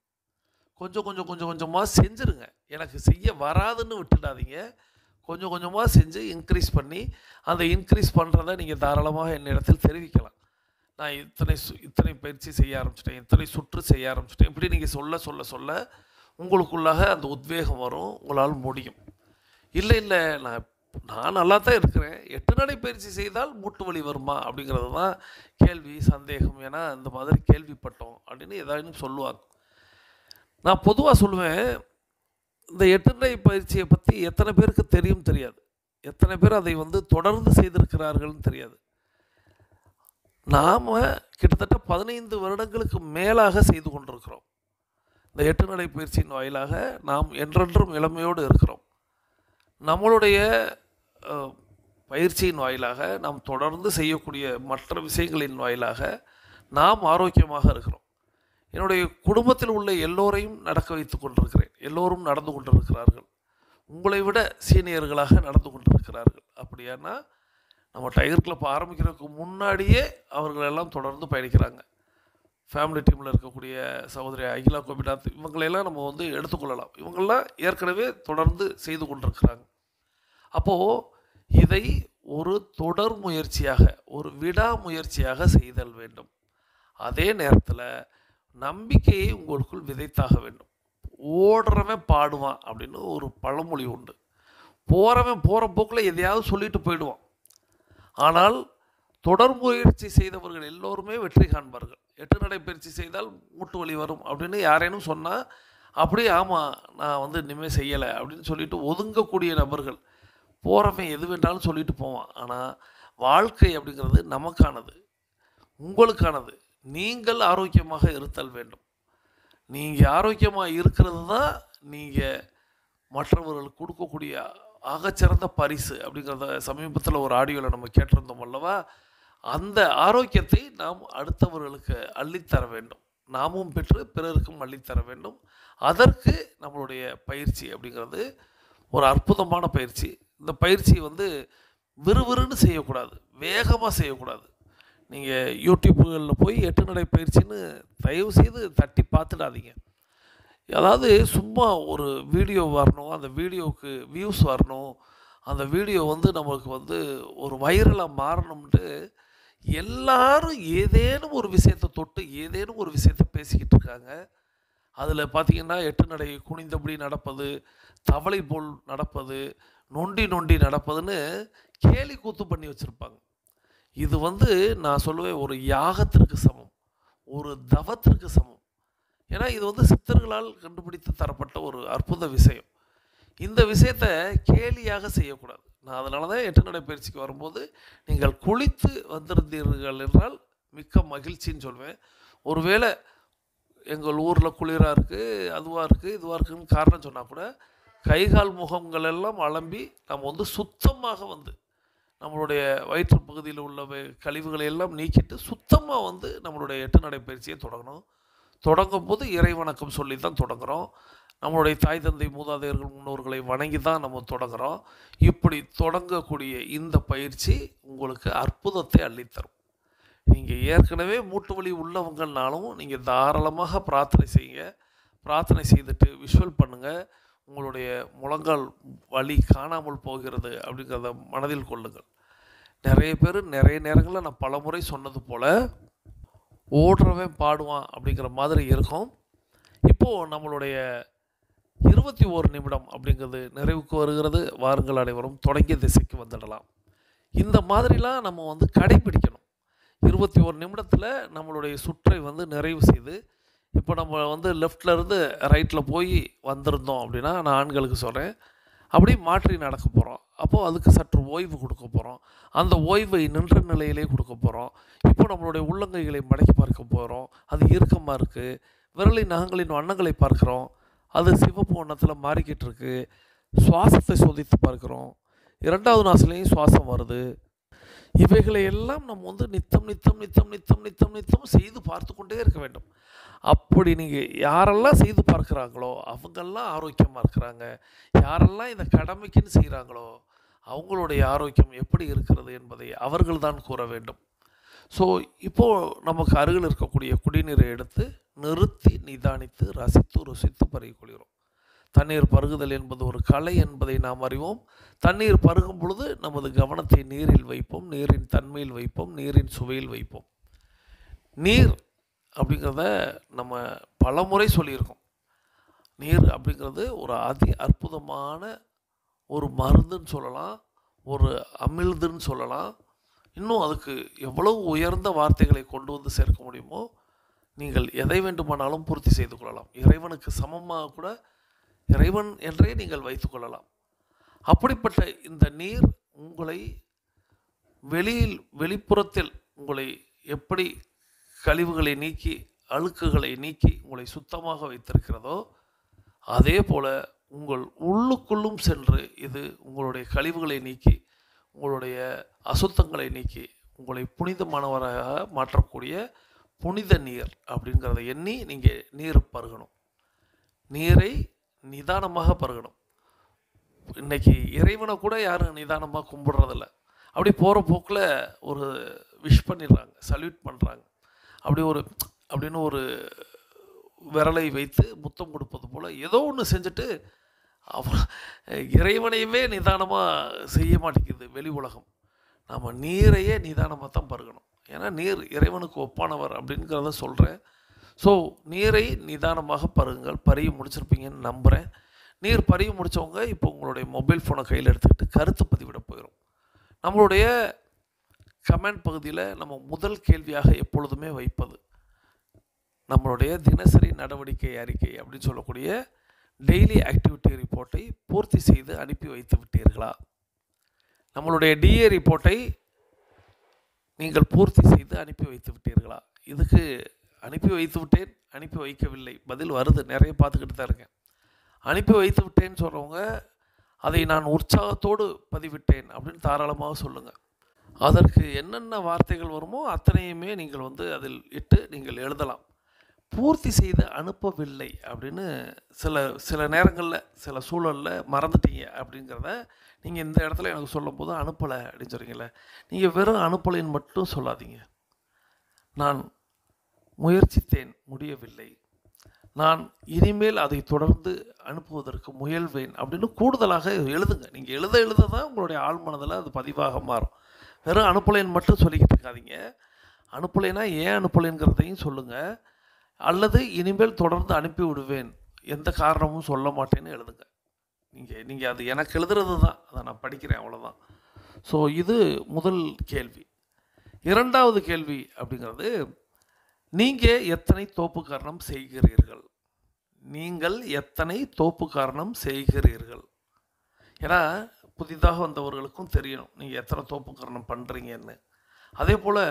கொஞ்சம் கொஞ்சமாக செஞ்சுருங்க. எனக்கு செய்ய வராதுன்னு விட்டுடாதீங்க. கொஞ்சம் கொஞ்சமாக செஞ்சு இன்க்ரீஸ் பண்ணி, அந்த இன்க்ரீஸ் பண்ணுறதை நீங்கள் தாராளமாக என்னிடத்தில் தெரிவிக்கலாம். நான் இத்தனை பயிற்சி செய்ய ஆரம்பிச்சிட்டேன், இத்தனை சுற்று செய்ய ஆரம்பிச்சிட்டேன், இப்படி நீங்கள் சொல்ல உங்களுக்குள்ளாக அந்த உத்வேகம் வரும், உங்களால் முடியும். இல்லை நான் நல்லா தான் இருக்கிறேன், 8 நடை பயிற்சி செய்தால் மூட்டு வலி வருமா அப்படிங்கிறது தான் கேள்வி, சந்தேகம். ஏன்னா இந்த மாதிரி கேள்விப்பட்டோம் அப்படின்னு ஏதாவது சொல்லுவாங்க. நான் பொதுவாக சொல்லுவேன், இந்த 8 நடை பயிற்சியை பற்றி எத்தனை பேருக்கு தெரியாது, எத்தனை பேர் அதை வந்து தொடர்ந்து செய்திருக்கிறார்கள்னு தெரியாது. நாம் கிட்டத்தட்ட 15 வருடங்களுக்கு மேலாக செய்து கொண்டிருக்கிறோம். இந்த 8 நடை பயிற்சியின் வாயிலாக நாம் என்றென்றும் இளமையோடு இருக்கிறோம். நம்மளுடைய பயிற்சியின் வாயிலாக நாம் தொடர்ந்து செய்யக்கூடிய மற்ற விஷயங்களின் வாயிலாக நாம் ஆரோக்கியமாக இருக்கிறோம். என்னுடைய குடும்பத்தில் உள்ள எல்லோரையும் நடக்க வைத்து கொண்டிருக்கிறேன். எல்லோரும் நடந்து கொண்டிருக்கிறார்கள். உங்களை விட சீனியர்களாக நடந்து கொண்டிருக்கிறார்கள். அப்படியானா நம்ம டைகர் கிளப் ஆரம்பிக்கிறதுக்கு முன்னாடியே அவர்கள் எல்லாம் தொடர்ந்து பயணிக்கிறாங்க. ஃபேமிலி டீமில் இருக்கக்கூடிய சகோதரி அகிலா கோபிநாத் இவங்களையெல்லாம் நம்ம வந்து எடுத்துக்கொள்ளலாம். இவங்களாம் ஏற்கனவே தொடர்ந்து செய்து கொண்டிருக்கிறாங்க. அப்போது இதை ஒரு தொடர் முயற்சியாக, ஒரு விடாமுயற்சியாக செய்தல் வேண்டும். அதே நேரத்தில் நம்பிக்கையை உங்களுக்குள் விதைத்தாக வேண்டும். ஓடுறவன் பாடுவான் அப்படின்னு ஒரு பழமொழி உண்டு. போகிறவன் போகிற போக்கில் எதையாவது சொல்லிட்டு போயிடுவான். ஆனால் தொடர் முயற்சி செய்தவர்கள் எல்லோருமே வெற்றி காண்பார்கள். 8 நடை பயிற்சி செய்தால் மூட்டு வலி வரும் அப்படின்னு யாரேனும் சொன்னால் அப்படியே ஆமாம் நான் வந்து இனிமேல் செய்யலை அப்படின்னு சொல்லிட்டு ஒதுங்கக்கூடிய நபர்கள். போகிறவன் எது வேண்டாலும் சொல்லிட்டு போவான். ஆனால் வாழ்க்கை அப்படிங்கிறது நமக்கானது, உங்களுக்கானது. நீங்கள் ஆரோக்கியமாக இருத்தல் வேண்டும். நீங்கள் ஆரோக்கியமாக இருக்கிறது தான் நீங்கள் மற்றவர்களுக்கு கொடுக்கக்கூடிய ஆகச்சிறந்த பரிசு அப்படிங்கிறத சமீபத்தில் ஒரு ஆடியோவில் நம்ம கேட்டிருந்தோம் அல்லவா? அந்த ஆரோக்கியத்தை நாம் அடுத்தவர்களுக்கு அள்ளித்தர வேண்டும். நாமும் பெற்று பிறருக்கும் அள்ளித்தர வேண்டும். அதற்கு நம்மளுடைய பயிற்சி அப்படிங்கிறது ஒரு அற்புதமான பயிற்சி. இந்த பயிற்சி வந்து விறுவிறுன்னு செய்யக்கூடாது, வேகமாக செய்யக்கூடாது. நீங்கள் யூடியூப்புகளில் போய் 8 நடை பயிற்சின்னு தயவு செய்து தட்டி பார்த்துடாதீங்க. அதாவது சும்மா ஒரு வீடியோ வரணும், அந்த வீடியோவுக்கு வியூஸ் வரணும், அந்த வீடியோ வந்து நமக்கு வந்து ஒரு வைரலாக மாறணும்ன்ட்டு எல்லாரும் ஏதேனும் ஒரு விஷயத்தை தொட்டு ஏதேனும் ஒரு விஷயத்தை பேசிக்கிட்டு இருக்காங்க. அதில் பார்த்திங்கன்னா 8 நடை குனிந்தபடி நடப்பது, தவளை போல் நடப்பது, நொண்டி நொண்டி நடப்பதுன்னு கேலி கூத்து பண்ணி வச்சுருப்பாங்க. இது வந்து நான் சொல்லுவேன் ஒரு யாகத்திற்கு சமம், ஒரு தவத்திற்கு சமம். ஏன்னா இது வந்து சித்தர்களால் கண்டுபிடித்து தரப்பட்ட ஒரு அற்புத விஷயம். இந்த விஷயத்தை கேலியாக செய்யக்கூடாது. நான் அதனால தான் 8 நடை பயிற்சிக்கு வரும்போது நீங்கள் குளித்து வந்திருந்தீர்கள் என்றால் மிக்க மகிழ்ச்சின்னு சொல்வேன். ஒருவேளை எங்கள் ஊரில் குளிராக இருக்குது, அதுவாக இருக்குது, இதுவாக இருக்குதுன்னு காரணம் சொன்னால் கூட கைகால் முகங்கள் எல்லாம் அலம்பி நம்ம வந்து சுத்தமாக வந்து நம்மளுடைய வயிற்று பகுதியில் உள்ள கழிவுகளை எல்லாம் நீக்கிட்டு சுத்தமாக வந்து நம்மளுடைய 8 நடை பயிற்சியை தொடங்கணும். தொடங்கும் போது இறை வணக்கம் சொல்லி தான் தொடங்குகிறோம். நம்மளுடைய தாய் தந்தை மூதாதையர்கள் முன்னோர்களை வணங்கி தான் நம்ம தொடங்குகிறோம். இப்படி தொடங்கக்கூடிய இந்த பயிற்சி உங்களுக்கு அற்புதத்தை அள்ளித்தரும். நீங்கள் ஏற்கனவே மூட்டு வலி உள்ளவங்கனாலும் நீங்கள் தாராளமாக பிரார்த்தனை செய்யுங்க. பிரார்த்தனை செய்துட்டு விஷுவல் பண்ணுங்கள். உங்களுடைய முழங்கால் வலி காணாமல் போகிறது அப்படிங்கிறத மனதில் கொள்ளுங்கள். நிறைய பேர் நிறைய நேரங்களில் நான் பல முறை சொன்னது போல் ஓடுறவன் பாடுவான் அப்படிங்கிற மாதிரி இருக்கும். இப்போது நம்மளுடைய 21 நிமிடம் அப்படிங்கிறது நிறைவுக்கு வருகிறது. வாருங்கள் அனைவரும் தொடங்கிய திசைக்கு வந்துடலாம். இந்த மாதிரிலாம் நம்ம வந்து கடைபிடிக்கணும். 21 நிமிடத்தில் நம்மளுடைய சுற்றை வந்து நிறைவு செய்து, இப்போ நம்ம வந்து லெஃப்ட்லேருந்து ரைட்டில் போய் வந்திருந்தோம் அப்படின்னா நான் ஆண்களுக்கு சொல்கிறேன், அப்படியே மாற்றி நடக்க போகிறோம். அப்போது அதுக்கு சற்று ஓய்வு கொடுக்க போகிறோம். அந்த ஓய்வை நின்ற நிலையிலே கொடுக்க போகிறோம். இப்போ நம்மளுடைய உள்ளங்கைகளை மடக்கி பார்க்க போகிறோம். அது இறுக்கமாக இருக்குது. விரலின் நகங்களின் வண்ணங்களை பார்க்குறோம். அது சிவப்பு வண்ணத்தில் மாறிக்கிட்டு இருக்கு. சுவாசத்தை சோதித்து பார்க்குறோம். 2வது நாசிலையும் சுவாசம் வருது. இவைகளை எல்லாம் நம்ம வந்து நித்தம் நித்தம் நித்தம் நித்தம் நித்தம் நித்தம் செய்து பார்த்து கொண்டே இருக்க வேண்டும். அப்படி நீங்கள் யாரெல்லாம் செய்து பார்க்குறாங்களோ அவங்கெல்லாம் ஆரோக்கியமாக இருக்கிறாங்க. யாரெல்லாம் இந்த கடமைக்குன்னு செய்கிறாங்களோ அவங்களுடைய ஆரோக்கியம் எப்படி இருக்கிறது என்பதை அவர்கள் தான் கூற வேண்டும். ஸோ இப்போது நமக்கு அருகில் இருக்கக்கூடிய குடிநீரை எடுத்து நிறுத்தி நிதானித்து ரசித்து ருசித்து பருகிக்கொள்கிறோம். தண்ணீர் பருகுதல் என்பது ஒரு கலை என்பதை நாம் அறிவோம். தண்ணீர் பருகும் பொழுது நமது கவனத்தை நீரில் வைப்போம், நீரின் தன்மையில் வைப்போம், நீரின் சுவையில் வைப்போம். நீர் அப்படிங்கிறத நம்ம பல முறை சொல்லியிருக்கோம். நீர் அப்படிங்கிறது ஒரு அற்புதமான ஒரு மருந்துன்னு சொல்லலாம், ஒரு அமிழ்துன்னு சொல்லலாம். இன்னும் அதுக்கு எவ்வளவு உயர்ந்த வார்த்தைகளை கொண்டு வந்து சேர்க்க முடியுமோ நீங்கள் எதை வேண்டுமானாலும் பூர்த்தி செய்து கொள்ளலாம். இறைவனுக்கு சமமாக கூட இறைவன் என்றே நீங்கள் வைத்து கொள்ளலாம். அப்படிப்பட்ட இந்த நீர் உங்களை வெளிப்புறத்தில் உங்களை எப்படி கழிவுகளை நீக்கி அழுக்குகளை நீக்கி உங்களை சுத்தமாக வைத்திருக்கிறதோ அதே போல் உங்கள் உள்ளுக்குள்ளும் சென்று இது உங்களுடைய கழிவுகளை நீக்கி, உங்களுடைய அசுத்தங்களை நீக்கி, உங்களை புனிதமானவராக மாற்றக்கூடிய புனித நீர் அப்படிங்கிறத எண்ணி நீங்கள் நீர் பருகணும். நீரை நிதானமாக பருகணும். இன்றைக்கி இறைவனை கூட யாரும் நிதானமாக கும்பிடுறதில்ல. அப்படி போகிற போக்கில் ஒரு விஷ் பண்ணிடுறாங்க, சல்யூட் பண்ணுறாங்க. அப்படின்னு ஒரு விரலை வைத்து முத்தம் கொடுப்பது போல் ஏதோ ஒன்று செஞ்சுட்டு இறைவனையவே நிதானமாக செய்ய மாட்டேங்குது வெளி உலகம். நம்ம நீரையே நிதானமாக தான் பருகணும். ஏன்னா நீர் இறைவனுக்கு ஒப்பானவர் அப்படிங்கிறத சொல்கிறேன். ஸோ நீரை நிதானமாக பருகுங்கள். பருகி முடிச்சிருப்பீங்கன்னு நம்புகிறேன். நீர் பருகி முடித்தவங்க இப்போ உங்களுடைய மொபைல் ஃபோனை கையில் எடுத்துக்கிட்டு கருத்து பதிவிட போயிடும். நம்மளுடைய கமெண்ட் பகுதியில் நம்ம முதல் கேள்வியாக எப்பொழுதுமே வைப்பது நம்மளுடைய தினசரி நடவடிக்கை அறிக்கை அப்படின்னு சொல்லக்கூடிய டெய்லி ஆக்டிவிட்டி ரிப்போர்ட்டை பூர்த்தி செய்து அனுப்பி வைத்து விட்டீர்களா? நம்மளுடைய டிஏ ரிப்போர்ட்டை நீங்கள் பூர்த்தி செய்து அனுப்பி வைத்து விட்டீர்களா? இதுக்கு அனுப்பி வைத்து விட்டேன், அனுப்பி வைக்கவில்லை, பதில் வருது, நிறைய பார்த்துக்கிட்டு தான் இருக்கேன். அனுப்பி வைத்து விட்டேன்னு சொல்கிறவங்க அதை நான் உற்சாகத்தோடு பதிவிட்டேன் அப்படின்னு தாராளமாக சொல்லுங்கள். அதற்கு என்னென்ன வார்த்தைகள் வருமோ அத்தனையுமே நீங்கள் அதில் இட்டு நீங்கள் எழுதலாம். பூர்த்தி செய்து அனுப்பவில்லை அப்படின்னு சில நேரங்களில் சில சூழலில் மறந்துட்டீங்க அப்படிங்கிறத நீங்கள் இந்த இடத்துல எனக்கு சொல்லும் போது அனுப்பலை அப்படின்னு சொல்கிறீங்களே, நீங்கள் வெறும் அனுப்பலைன்னு மட்டும் சொல்லாதீங்க. நான் முயற்சித்தேன், முடியவில்லை, நான் இனிமேல் அதை தொடர்ந்து அனுப்புவதற்கு முயல்வேன் அப்படின்னு கூடுதலாக எழுதுங்க. நீங்கள் எழுத தான் உங்களுடைய ஆழ்மனதில் அது பதிவாக மாறும். வெறும் அனுப்பலைன்னு மட்டும் சொல்லிக்கிட்டு இருக்காதீங்க. அனுப்பலைன்னா ஏன் அனுப்பலைங்கிறதையும் சொல்லுங்கள். அல்லது இனிமேல் தொடர்ந்து அனுப்பி விடுவேன், எந்த காரணமும் சொல்ல மாட்டேன்னு எழுதுங்க. நீங்கள் அது எனக்கு எழுதுறது தான், அதை நான் படிக்கிறேன், அவ்வளோதான். ஸோ இது முதல் கேள்வி. இரண்டாவது கேள்வி அப்படிங்கிறது, நீங்கள் எத்தனை தோப்பு காரணம் செய்கிறீர்கள்? நீங்கள் எத்தனை தோப்பு காரணம் செய்கிறீர்கள்? ஏன்னா புதிதாக வந்தவர்களுக்கும் தெரியணும் நீங்கள் எத்தனை தோப்பு காரணம் பண்ணுறீங்கன்னு. அதே போல்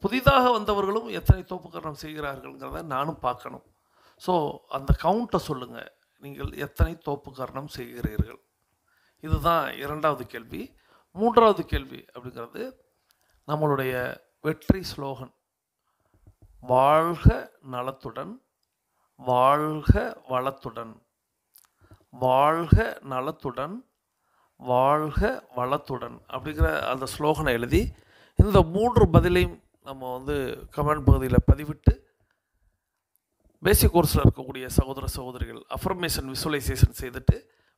புதிதாக வந்தவர்களும் எத்தனை தோப்பு காரணம் செய்கிறார்கள்ங்கிறத நானும் பார்க்கணும். ஸோ அந்த கவுண்ட்டை சொல்லுங்கள், நீங்கள் எத்தனை தோப்பு காரணம் செய்கிறீர்கள். இதுதான் இரண்டாவது கேள்வி. மூன்றாவது கேள்வி அப்படிங்கிறது நம்மளுடைய வெற்றி ஸ்லோகன், வாழ்க நலத்துடன், வாழ்க வளத்துடன், வாழ்க நலத்துடன், வாழ்க வளத்துடன் அப்படிங்கிற அந்த ஸ்லோகனை எழுதி இந்த 3 பதிலையும் நம்ம கமெண்ட் பகுதியில் பதிவிட்டு பேசிக் கோர்ஸில் இருக்கக்கூடிய சகோதர சகோதரிகள் அஃபர்மேஷன் விசுவலைசேஷன் செய்துட்டு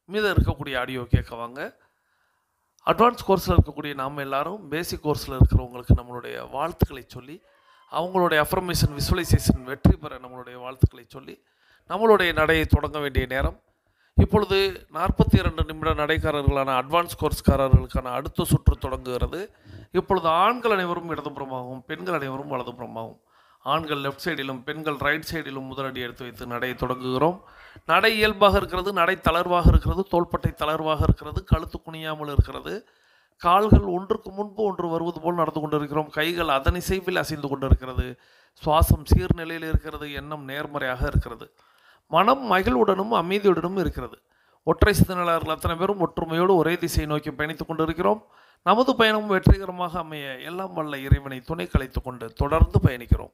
மீதம் இருக்கக்கூடிய ஆடியோ கேட்க வாங்க. அட்வான்ஸ் கோர்ஸில் இருக்கக்கூடிய நாம் எல்லாரும் பேசிக் கோர்ஸில் இருக்கிறவங்களுக்கு நம்மளுடைய வாழ்த்துக்களை சொல்லி, அவங்களுடைய அஃபர்மேஷன் விசுவலைசேஷன் வெற்றி பெற நம்மளுடைய வாழ்த்துக்களை சொல்லி நம்மளுடைய நடையை தொடங்க வேண்டிய நேரம். இப்பொழுது 42 நிமிட நடைக்காரர்களான அட்வான்ஸ் கோர்ஸ்காரர்களுக்கான அடுத்த சுற்று தொடங்குகிறது. இப்பொழுது ஆண்கள் அனைவரும் இடதுபுறமாகவும் பெண்கள் அனைவரும் வலதுபுறமாகவும், ஆண்கள் லெஃப்ட் சைடிலும் பெண்கள் ரைட் சைடிலும் முதலடி எடுத்து வைத்து நடையை தொடங்குகிறோம். நடை இயல்பாக இருக்கிறது, நடை தளர்வாக இருக்கிறது, தோள்பட்டை தளர்வாக இருக்கிறது, கழுத்து குனியாமல் இருக்கிறது, கால்கள் ஒன்றுக்கு முன்பு ஒன்று வருவது போல் நடந்து கொண்டிருக்கிறோம், கைகள் அதனிசைவில் அசைந்து கொண்டிருக்கிறது, சுவாசம் சீர்நிலையில் இருக்கிறது, எண்ணம் நேர்மறையாக இருக்கிறது, மனம் மகிழ்வுடனும் அமைதியுடனும் இருக்கிறது. ஒற்றை சிந்தனையாளர்கள் அத்தனை பேரும் ஒற்றுமையோடு ஒரே திசையை நோக்கி பயணித்துக் கொண்டிருக்கிறோம். நமது பயணம் வெற்றிகரமாக அமைய எல்லாம் வல்ல இறைவனை துணை கலைத்து கொண்டு தொடர்ந்து பயணிக்கிறோம்.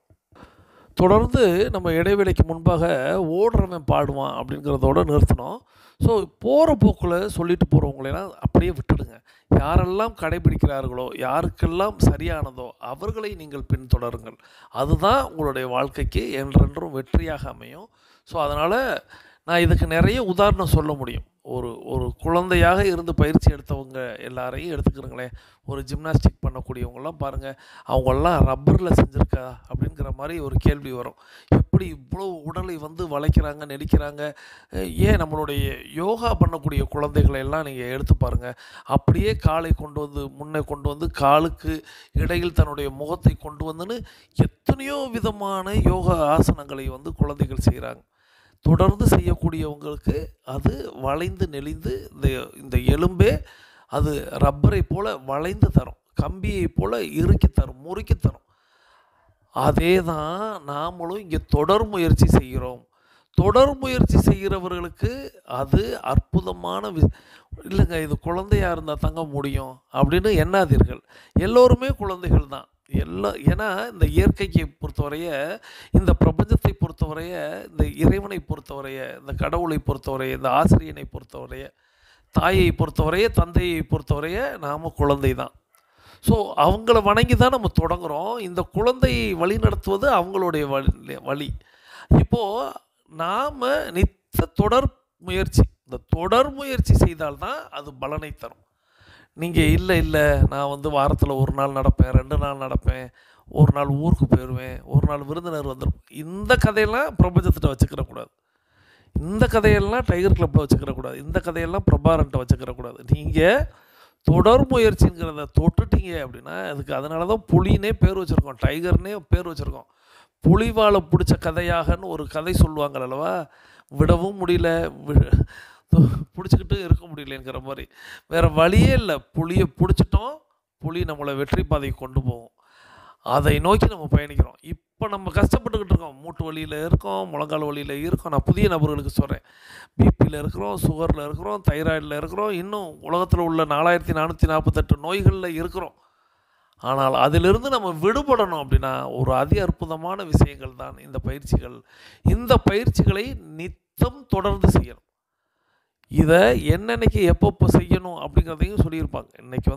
தொடர்ந்து நம்ம இடைவேளைக்கு முன்பாக ஓடுறவன் பாடுவான் அப்படிங்கிறதோடு நிறுத்தினோம். ஸோ போகிற போக்கில் சொல்லிட்டு போகிறவங்களெல்லாம் அப்படியே விட்டுடுங்க. யாரெல்லாம் கடைபிடிக்கிறார்களோ, யாருக்கெல்லாம் சரியானதோ அவர்களை நீங்கள் பின்தொடருங்கள். அதுதான் உங்களுடைய வாழ்க்கைக்கு என்றென்றும் வெற்றியாக அமையும். ஸோ அதனால் நான் இதுக்கு நிறைய உதாரணம் சொல்ல முடியும். ஒரு குழந்தையாக இருந்து பயிற்சி எடுத்தவங்க எல்லாரையும் எடுத்துக்கிறங்களேன். ஒரு ஜிம்னாஸ்டிக் பண்ணக்கூடியவங்களாம் பாருங்கள், அவங்கெல்லாம் ரப்பரில் செஞ்சுருக்கா அப்படிங்கிற மாதிரி ஒரு கேள்வி வரும். எப்படி இவ்வளோ உடலை வளைக்கிறாங்க, நெடிக்கிறாங்க? ஏன் நம்மளுடைய யோகா பண்ணக்கூடிய குழந்தைகளை எல்லாம் நீங்கள் எடுத்து பாருங்கள். அப்படியே காலை முன்னே கொண்டு வந்து காலுக்கு இடையில் தன்னுடைய முகத்தை கொண்டு வந்துன்னு எத்தனையோ விதமான யோகா ஆசனங்களை குழந்தைகள் செய்கிறாங்க. தொடர்ந்து செய்யக்கூடியவங்களுக்கு அது வளைந்து நெளிந்து இந்த எலும்பே அது ரப்பரை போல் வளைந்து தரும், கம்பியை போல் இறுக்கி தரும், முறுக்கி தரும். அதே தான் நாமளும் இங்கே தொடர் முயற்சி செய்கிறோம். தொடர் முயற்சி செய்கிறவர்களுக்கு அது அற்புதமான இல்லைங்க, இது குழந்தையாக இருந்தால் தாங்க முடியும் அப்படின்னு எண்ணாதீர்கள். எல்லோருமே குழந்தைகள் தான். ஏன்னா இந்த இயற்கைக்கு பொறுத்தவரைய, இந்த பிரபஞ்சத்தை பொறுத்தவரைய, இந்த இறைவனை பொறுத்தவரைய, இந்த கடவுளை பொறுத்தவரைய, இந்த ஆசிரியனை பொறுத்தவரைய, தாயை பொறுத்தவரைய, தந்தையை பொறுத்தவரைய நாம் குழந்தை தான். ஸோ அவங்கள வணங்கி தான் நம்ம தொடங்குகிறோம். இந்த குழந்தையை வழி நடத்துவது அவங்களுடைய வழி. இப்போது நாம் தொடர் முயற்சி, இந்த தொடர் முயற்சி செய்தால்தான் அது பலனை தரும். நீங்கள் இல்லை நான் வாரத்தில் ஒரு நாள் நடப்பேன், 2 நாள் நடப்பேன், ஒரு நாள் ஊருக்கு போயிடுவேன், ஒரு நாள் விருந்தினர் வந்துருப்பேன், இந்த கதையெல்லாம் பிரபஞ்சத்திட்ட வச்சுக்கிறக்கூடாது. இந்த கதையெல்லாம் டைகர் கிளப்பில் வச்சுக்கிறக்கூடாது. இந்த கதையெல்லாம் பிரபாரன்ட்ட வச்சுக்கிறக்கூடாது. நீங்கள் தொடர் முயற்சிங்கிறத தொட்டுட்டீங்க அப்படின்னா, அதனால தான் புலினே பேர் வச்சுருக்கோம், டைகர்னே பேர் வச்சுருக்கோம். புலிவாலை பிடிச்ச கதையாகன்னு ஒரு கதை சொல்லுவாங்க அல்லவா, விடவும் முடியல, பிடிச்சிக்கிட்டு இருக்க முடியலங்கிற மாதிரி. வேறு வழியே இல்லை, புலியை பிடிச்சிட்டோம், புலி நம்மளை வெற்றி பாதைக்கு கொண்டு போகும். அதை நோக்கி நம்ம பயணிக்கிறோம். இப்போ நம்ம கஷ்டப்பட்டுக்கிட்டு இருக்கோம், மூட்டு வலியில் இருக்கோம், முழங்கால் வலியில் இருக்கோம். நான் புதிய நபர்களுக்கு சொல்கிறேன், பிபியில் இருக்கிறோம், சுகரில் இருக்கிறோம், தைராய்டில் இருக்கிறோம், இன்னும் உலகத்தில் உள்ள 4448 நோய்களில் இருக்கிறோம். ஆனால் அதிலிருந்து நம்ம விடுபடணும் அப்படின்னா ஒரு அதி அற்புதமான விஷயங்கள் தான் இந்த பயிற்சிகள். இந்த பயிற்சிகளை நித்தம் தொடர்ந்து செய்யணும். இதை என்னன்னைக்கு எப்பப்போ செய்யணும் அப்படிங்கிறதையும் சொல்லியிருப்பாங்க. இன்றைக்கி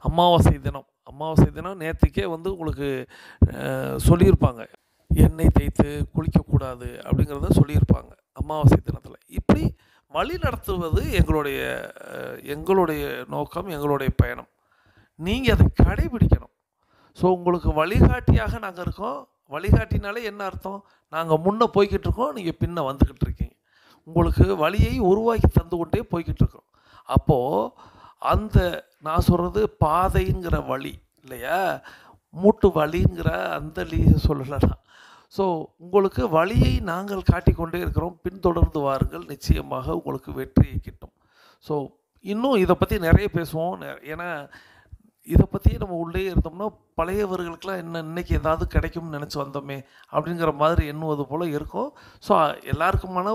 அமாவாசை தினம் நேற்றுக்கே உங்களுக்கு சொல்லியிருப்பாங்க. எண்ணெய் தேய்த்து குளிக்கக்கூடாது அப்படிங்கிறத சொல்லியிருப்பாங்க அமாவாசை தினத்தில். இப்படி வழி நடத்துவது எங்களுடைய நோக்கம், எங்களுடைய பயணம். நீங்கள் அதை கடைபிடிக்கணும். ஸோ உங்களுக்கு வழிகாட்டியாக நாங்கள் இருக்கோம். வழிகாட்டினாலே என்ன அர்த்தம்? நாங்கள் முன்னே போய்கிட்டு இருக்கோம், நீங்கள் பின்ன வந்துக்கிட்டு இருக்கீங்க. உங்களுக்கு வழியை உருவாக்கி தந்து கொண்டே போய்கிட்டு இருக்கோம். அப்போது நான் சொல்கிறது பாதைங்கிற வழி இல்லையா, மூட்டு வலிங்கிற அந்த சொல்லலாம். ஸோ உங்களுக்கு வழியை நாங்கள் காட்டிக்கொண்டே இருக்கிறோம், பின்தொடர்ந்து வாருங்கள், நிச்சயமாக உங்களுக்கு வெற்றியை கிட்டும். ஸோ இன்னும் இதை பற்றி நிறைய பேசுவோம். ஏன்னா இதை பற்றியே நம்ம உள்ளே இருந்தோம்னா பழையவர்களுக்கெல்லாம் இன்றைக்கி ஏதாவது கிடைக்கும்னு நினச்சி வந்தோமே அப்படிங்கிற மாதிரி எண்ணுவது போல் இருக்கும். ஸோ எல்லாருக்குமான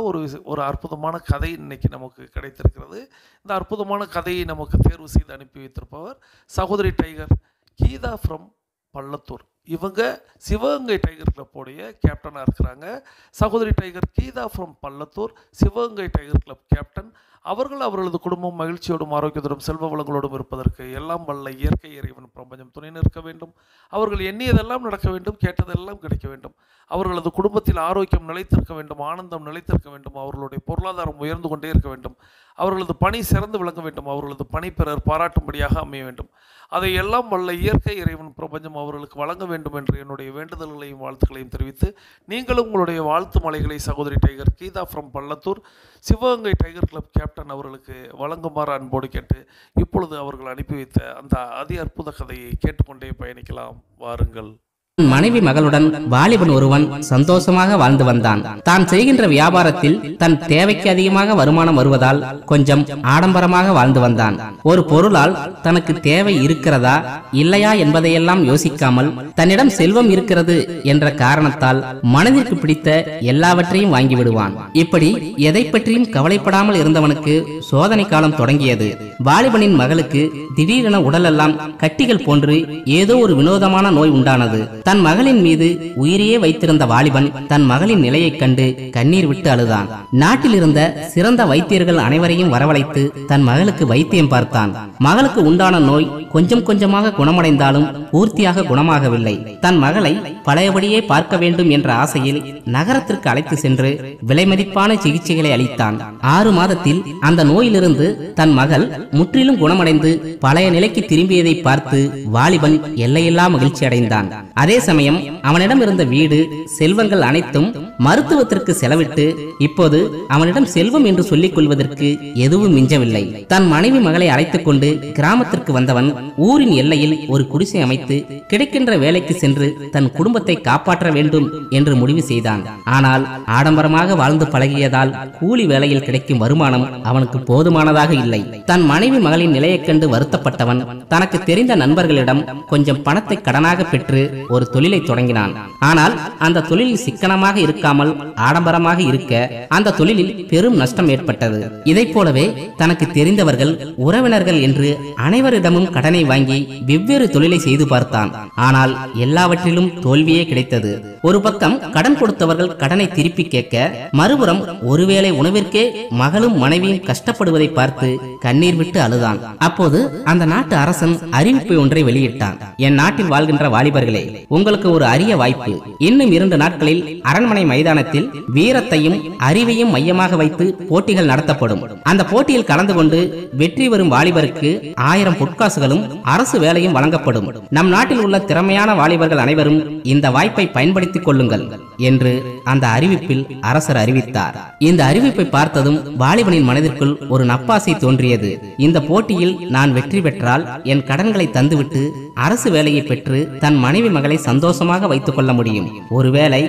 ஒரு அற்புதமான கதை இன்றைக்கி நமக்கு கிடைத்திருக்கிறது. இந்த அற்புதமான கதையை நமக்கு தேர்வு செய்து அனுப்பி வைத்திருப்பவர் சகோதரி டைகர் கீதா ஃப்ரம் பள்ளத்தூர். இவங்க சிவகங்கை டைகர் கிளப்போடைய கேப்டனாக இருக்கிறாங்க. சகோதரி tiger Geetha from Pallathur Sivaganga tiger club captain. அவர்களது குடும்பம் மகிழ்ச்சியோடும் ஆரோக்கியத்தோடும் செல்வ வளங்களோடும் இருப்பதற்கு எல்லாம் வல்ல இயற்கை இறைவன் பிரபஞ்சம் துணை நிற்க வேண்டும். அவர்கள் எண்ணியதெல்லாம் நடக்க வேண்டும், கேட்டதெல்லாம் கிடைக்க வேண்டும். அவர்களது குடும்பத்தில் ஆரோக்கியம் நிலைத்திருக்க வேண்டும், ஆனந்தம் நிலைத்திருக்க வேண்டும். அவர்களுடைய பொருளாதாரம் உயர்ந்து கொண்டே இருக்க வேண்டும். அவர்களது பணி சிறந்து விளங்க வேண்டும். அவர்களது பணி பிறர் பாராட்டும்படியாக அமைய வேண்டும். அதை எல்லாம் வல்ல இயற்கை இறைவன் பிரபஞ்சம் அவர்களுக்கு வழங்க வேண்டும் என்று என்னுடைய வேண்டுதல்களையும் வாழ்த்துக்களையும் தெரிவித்து, நீங்களும் உங்களுடைய வாழ்த்து மலைகளை சகோதரி tiger Geetha from Pallathur Sivaganga tiger club captain அவர்களுக்கு வழங்குமாறு அன்போடு கேட்டு, இப்பொழுது அவர்கள் அனுப்பி வைத்த அந்த அதி அற்புத கதையை கேட்டுக்கொண்டே பயணிக்கலாம். வாருங்கள். மனைவி மகளுடன் வாலிபன் ஒருவன் சந்தோஷமாக வாழ்ந்து வந்தான். தான் செய்கின்ற வியாபாரத்தில் தன் தேவைக்கு அதிகமாக வருமானம் வருவதால் கொஞ்சம் ஆடம்பரமாக வாழ்ந்து வந்தான். ஒரு பொருளால் தனக்கு தேவை இருக்கிறதா இல்லையா என்பதையெல்லாம் யோசிக்காமல் தன்னிடம் செல்வம் இருக்கிறது என்ற காரணத்தால் மனதிற்கு பிடித்த எல்லாவற்றையும் வாங்கிவிடுவான். இப்படி எதை பற்றியும் கவலைப்படாமல் இருந்தவனுக்கு சோதனை காலம் தொடங்கியது. வாலிபனின் மகளுக்கு திடீரென உடலெல்லாம் கட்டிகள் போன்று ஏதோ ஒரு வினோதமான நோய் உண்டானது. தன் மகளின் மீது உயிரையே வைத்திருந்த வாலிபன் தன் மகளின் நிலையைக் கண்டு கண்ணீர் விட்டு அழுதான். நாட்டில் இருந்த சிறந்த வைத்தியர்கள் அனைவரையும் வரவழைத்து தன் மகளுக்கு வைத்தியம் பார்த்தான். மகளுக்கு உண்டான நோய் கொஞ்சம் கொஞ்சமாக குணமடைந்தாலும் பூர்த்தியாக குணமாகவில்லை. தன் மகளை பழையபடியே பார்க்க வேண்டும் என்ற ஆசையில் நகரத்திற்கு அழைத்து சென்று விலைமதிப்பான சிகிச்சைகளை அளித்தான். 6 மாதத்தில் அந்த நோயிலிருந்து தன் மகள் முற்றிலும் குணமடைந்து பழைய நிலைக்கு திரும்பியதை பார்த்து வாலிபன் எல்லையில்லா மகிழ்ச்சி அடைந்தான். அதே சமயம் அவனிடம் இருந்த வீடு செல்வங்கள் அனைத்தும் மருத்துவத்திற்கு செலவிட்டு இப்போது அவனிடம் செல்வம் என்று சொல்லிக் கொள்வதற்கு எதுவும் மிஞ்சவில்லை. தன் மனைவி மகளை அழைத்துக் கொண்டு கிராமத்திற்கு வந்தவன் ஊரின் எல்லையில் ஒரு குடிசை அமைத்து கிடைக்கின்ற வேலைக்கு சென்று தன் குடும்பத்தை காப்பாற்ற வேண்டும் என்று முடிவு செய்தான். ஆனால் ஆடம்பரமாக வாழ்ந்து பழகியதால் கூலி வேலையில் கிடைக்கும் வருமானம் அவனுக்கு போதுமானதாக இல்லை. தன் மனைவி மகளின் நிலையைக் கண்டு வருத்தப்பட்டவன் தனக்கு தெரிந்த நண்பர்களிடம் கொஞ்சம் பணத்தை கடனாக பெற்று ஒரு ஒரு தொழிலை தொடங்கினான். ஆனால் அந்த தொழிலில் சிக்கனமாக இருக்காமல் ஆடம்பரமாக இருக்க அந்த தொழிலில் பெரும் நஷ்டம் ஏற்பட்டது. இதை போலவே தனக்கு தெரிந்தவர்கள், உறவினர்கள் என்று அனைவரிடமும் கடனை வாங்கி வெவ்வேறு தொழிலை செய்து பார்த்தான். ஆனால் எல்லாவற்றிலும் தோல்வியே கிடைத்தது. ஒரு பக்கம் கடன் கொடுத்தவர்கள் கடனை திருப்பி கேட்க, மறுபுறம் ஒருவேளை உணவிற்கே மகளும் மனைவியும் கஷ்டப்படுவதை பார்த்து கண்ணீர் விட்டு அழுதான். அப்போது அந்த நாட்டு அரசன் அறிவிப்பு ஒன்றை வெளியிட்டான். என் நாட்டில் வாழ்கின்ற வாலிபர்களே, உங்களுக்கு ஒரு அரிய வாய்ப்பு. இன்னும் 2 நாட்களில் அரண்மனை மைதானத்தில் வீரத்தையும் அறிவையும் மையமாக வைத்து போட்டிகள் நடத்தப்படும். அந்த போட்டியில் கலந்து கொண்டு வெற்றி பெறும் வாலிபருக்கு 1000 பொற்காசுகளும் அரசு வேலையும் வழங்கப்படும். நம் நாட்டில் உள்ள திறமையான வாலிபர்கள் அனைவரும் இந்த வாய்ப்பை பயன்படுத்திக் கொள்ளுங்கள் என்று அந்த அறிவிப்பில் அரசர் அறிவித்தார். இந்த அறிவிப்பை பார்த்ததும் வாலிபனின் மனதிற்குள் ஒரு நப்பாசை தோன்றியது. இந்த போட்டியில் நான் வெற்றி பெற்றால் என் கடன்களை தந்துவிட்டு அரசு வேலையை பெற்று தன் மனைவி மகளை சந்தோஷமாக வைத்துக் கொள்ள முடியும். ஒருவேளை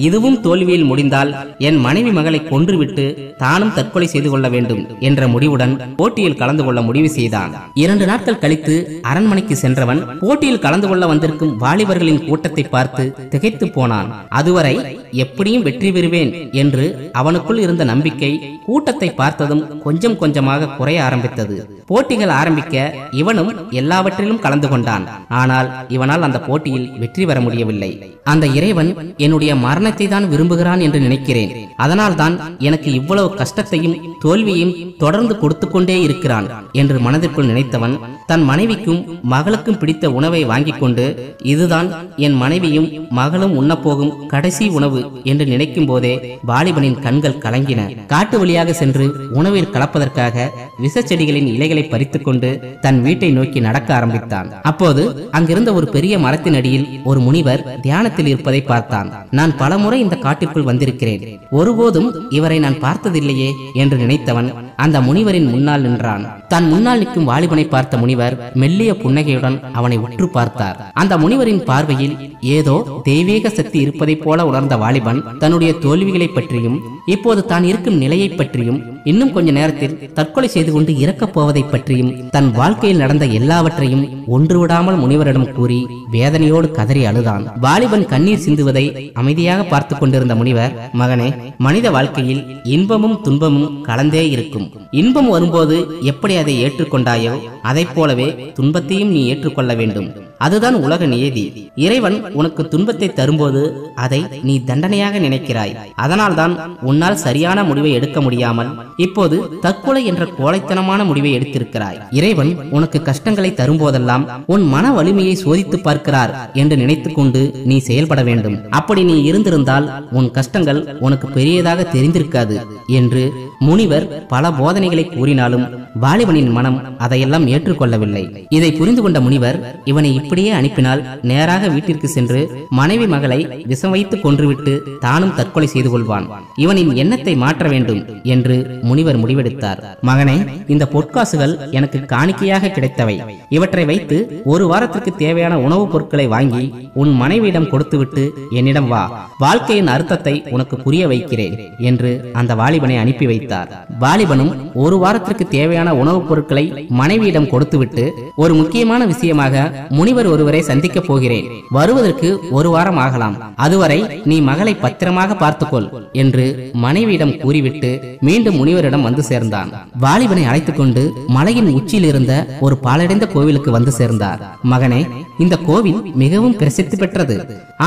இதுவும் தோல்வியில் முடிந்தால் என் மனைவி மகளை கொன்றுவிட்டு தானும் தற்கொலை செய்து கொள்ள வேண்டும் என்ற முடிவுடன் போட்டியில் கலந்து கொள்ள முடிவு செய்தான். 2 நாட்கள் கழித்து அரண்மனைக்கு சென்றவன் போட்டியில் கலந்து கொள்ள வந்திருக்கும் வாலிபர்களின் கூட்டத்தை பார்த்து திகைத்து போனான். அதுவரை எப்படியும் வெற்றி பெறுவேன் என்று அவனுக்குள் இருந்த நம்பிக்கை கூட்டத்தை பார்த்ததும் கொஞ்சம் கொஞ்சமாக குறைய ஆரம்பித்தது. போட்டிகள் ஆரம்பிக்க இவனும் எல்லாவற்றிலும் கலந்து கொண்டான். ஆனால் இவனால் அந்த போட்டியில் வெற்றி பெற முடியவில்லை. அந்த இறைவன் என்னுடைய மரணத்தை தான் விரும்புகிறான் என்று நினைக்கிறேன். அதனால் தான் எனக்கு இவ்வளவு கஷ்டத்தையும் தோல்வியையும் தொடர்ந்து கொடுத்து கொண்டே இருக்கிறான் என்று மனதிற்குள் நினைத்தவன் தன் மனைவிக்கும் மகளுக்கும் பிடித்த உணவை வாங்கி கொண்டு, இதுதான் என் மனைவியும் மகளும் உண்ணப்போகும் கடைசி உணவு என்று நினைக்கும் போதே வாலிபனின் கண்கள் கலங்கின. காட்டு வழியாக சென்று உணவில் கலப்பதற்காக விஷச்செடிகளின் இலைகளை பறித்துக் கொண்டு தன் வீட்டை நோக்கி நடக்க ஆரம்பித்தான். அப்போது அங்கிருந்த ஒரு பெரிய மரத்தின் அடியில் ஒரு முனிவர் தியானத்தில் இருப்பதை பார்த்தான். நான் பலமுறை இந்த காட்டிற்குள் வந்திருக்கிறேன், ஒருபோதும் இவரை நான் பார்த்ததில்லையே என்று நினைத்தவன் அந்த முனிவரின் முன்னால் நின்றான். தன் முன்னால் நிற்கும் வாலிபனை பார்த்த முனிவர் மெல்லிய புன்னகையுடன் அவனை உற்று பார்த்தார். அந்த முனிவரின் பார்வையில் ஏதோ தெய்வீக சக்தி இருப்பதை போல உணர்ந்த வாலிபன் தன்னுடைய தோல்விகளை பற்றியும் இப்போது தான் இருக்கும் நிலையை பற்றியும் இன்னும் கொஞ்ச நேரத்தில் தற்கொலை செய்து கொண்டு இறக்கப் போவதை பற்றியும் தன் வாழ்க்கையில் நடந்த எல்லாவற்றையும் ஒன்று விடாமல் முனிவரிடம் கூறி வேதனையோடு கதறி அழுதான். வாலிபன் கண்ணீர் சிந்துவதை அமைதியாக பார்த்து கொண்டிருந்த முனிவர், மகனே, மனித வாழ்க்கையில் இன்பமும் துன்பமும் கலந்தே இருக்கும். இன்பம் வரும்போது எப்படி அதை ஏற்றுக்கொண்டாயோ அதை போலவே துன்பத்தையும் நீ ஏற்றுக்கொள்ள வேண்டும். அதுதான் உலக நியதி. இறைவன் உனக்கு துன்பத்தை தரும்போது அதை நீ தண்டனையாக நினைக்கிறாய். அதனால்தான் உன்னால் சரியான முடிவை எடுக்க முடியாமல் இப்போது தற்கொலை என்ற கோழைத்தனமான முடிவை எடுத்திருக்கிறாய். இறைவன் உனக்கு கஷ்டங்களை தரும்போதெல்லாம் உன் மன வலிமையை சோதித்து பார்க்கிறார் என்று நினைத்துக் கொண்டு நீ செயல்பட வேண்டும். அப்படி நீ இருந்திருந்தால் உன் கஷ்டங்கள் உனக்கு பெரியதாக தெரிந்திருக்காது என்று முனிவர் பல போதனைகளை கூறினாலும் வாலிபனின் மனம் அதையெல்லாம் ஏற்றுக்கொள்ளவில்லை. இதை புரிந்து கொண்ட முனிவர் இவனை இப்படியே அனுப்பினால் நேராக வீட்டிற்கு சென்று மனைவி மகளை விஷம் வைத்து கொன்றுவிட்டு தானும் தற்கொலை செய்து கொள்வான். இவனின் எண்ணத்தை மாற்ற வேண்டும் என்று முனிவர் முடிவெடுத்தார். மகனே, இந்த பொற்காசுகள் எனக்கு காணிக்கையாக கிடைத்தவை. இவற்றை வைத்து 1 வாரத்திற்கு தேவையான உணவுப் பொருட்களை வாங்கி உன் மனைவியிடம் கொடுத்துவிட்டு என்னிடம் வா. வாழ்க்கையின் அர்த்தத்தை உனக்கு புரிய வைக்கிறேன் என்று அந்த வாலிபனை அனுப்பி வைத்தார். வாலிபனும் 1 வாரத்திற்கு தேவையான உணவுப் பொருட்களை மனைவியிடம் கொடுத்துவிட்டு, ஒரு முக்கியமான விஷயமாக முனிவர் ஒருவரை சந்திக்க போகிறேன், வருவதற்கு 1 வாரம் ஆகலாம், அதுவரை நீ மகளை பத்திரமாக பார்த்துக்கொள் என்று மனைவியிடம் கூறிவிட்டு மீண்டும் முனிவரிடம் வந்து சேர்ந்தான். வாலிபனை அழைத்துக் கொண்டு மலையின் உச்சியில் இருந்த ஒரு பாழடைந்த கோவிலுக்கு வந்து சேர்ந்தார். மகனே, இந்த கோவில் மிகவும் பிரசித்தி பெற்றது.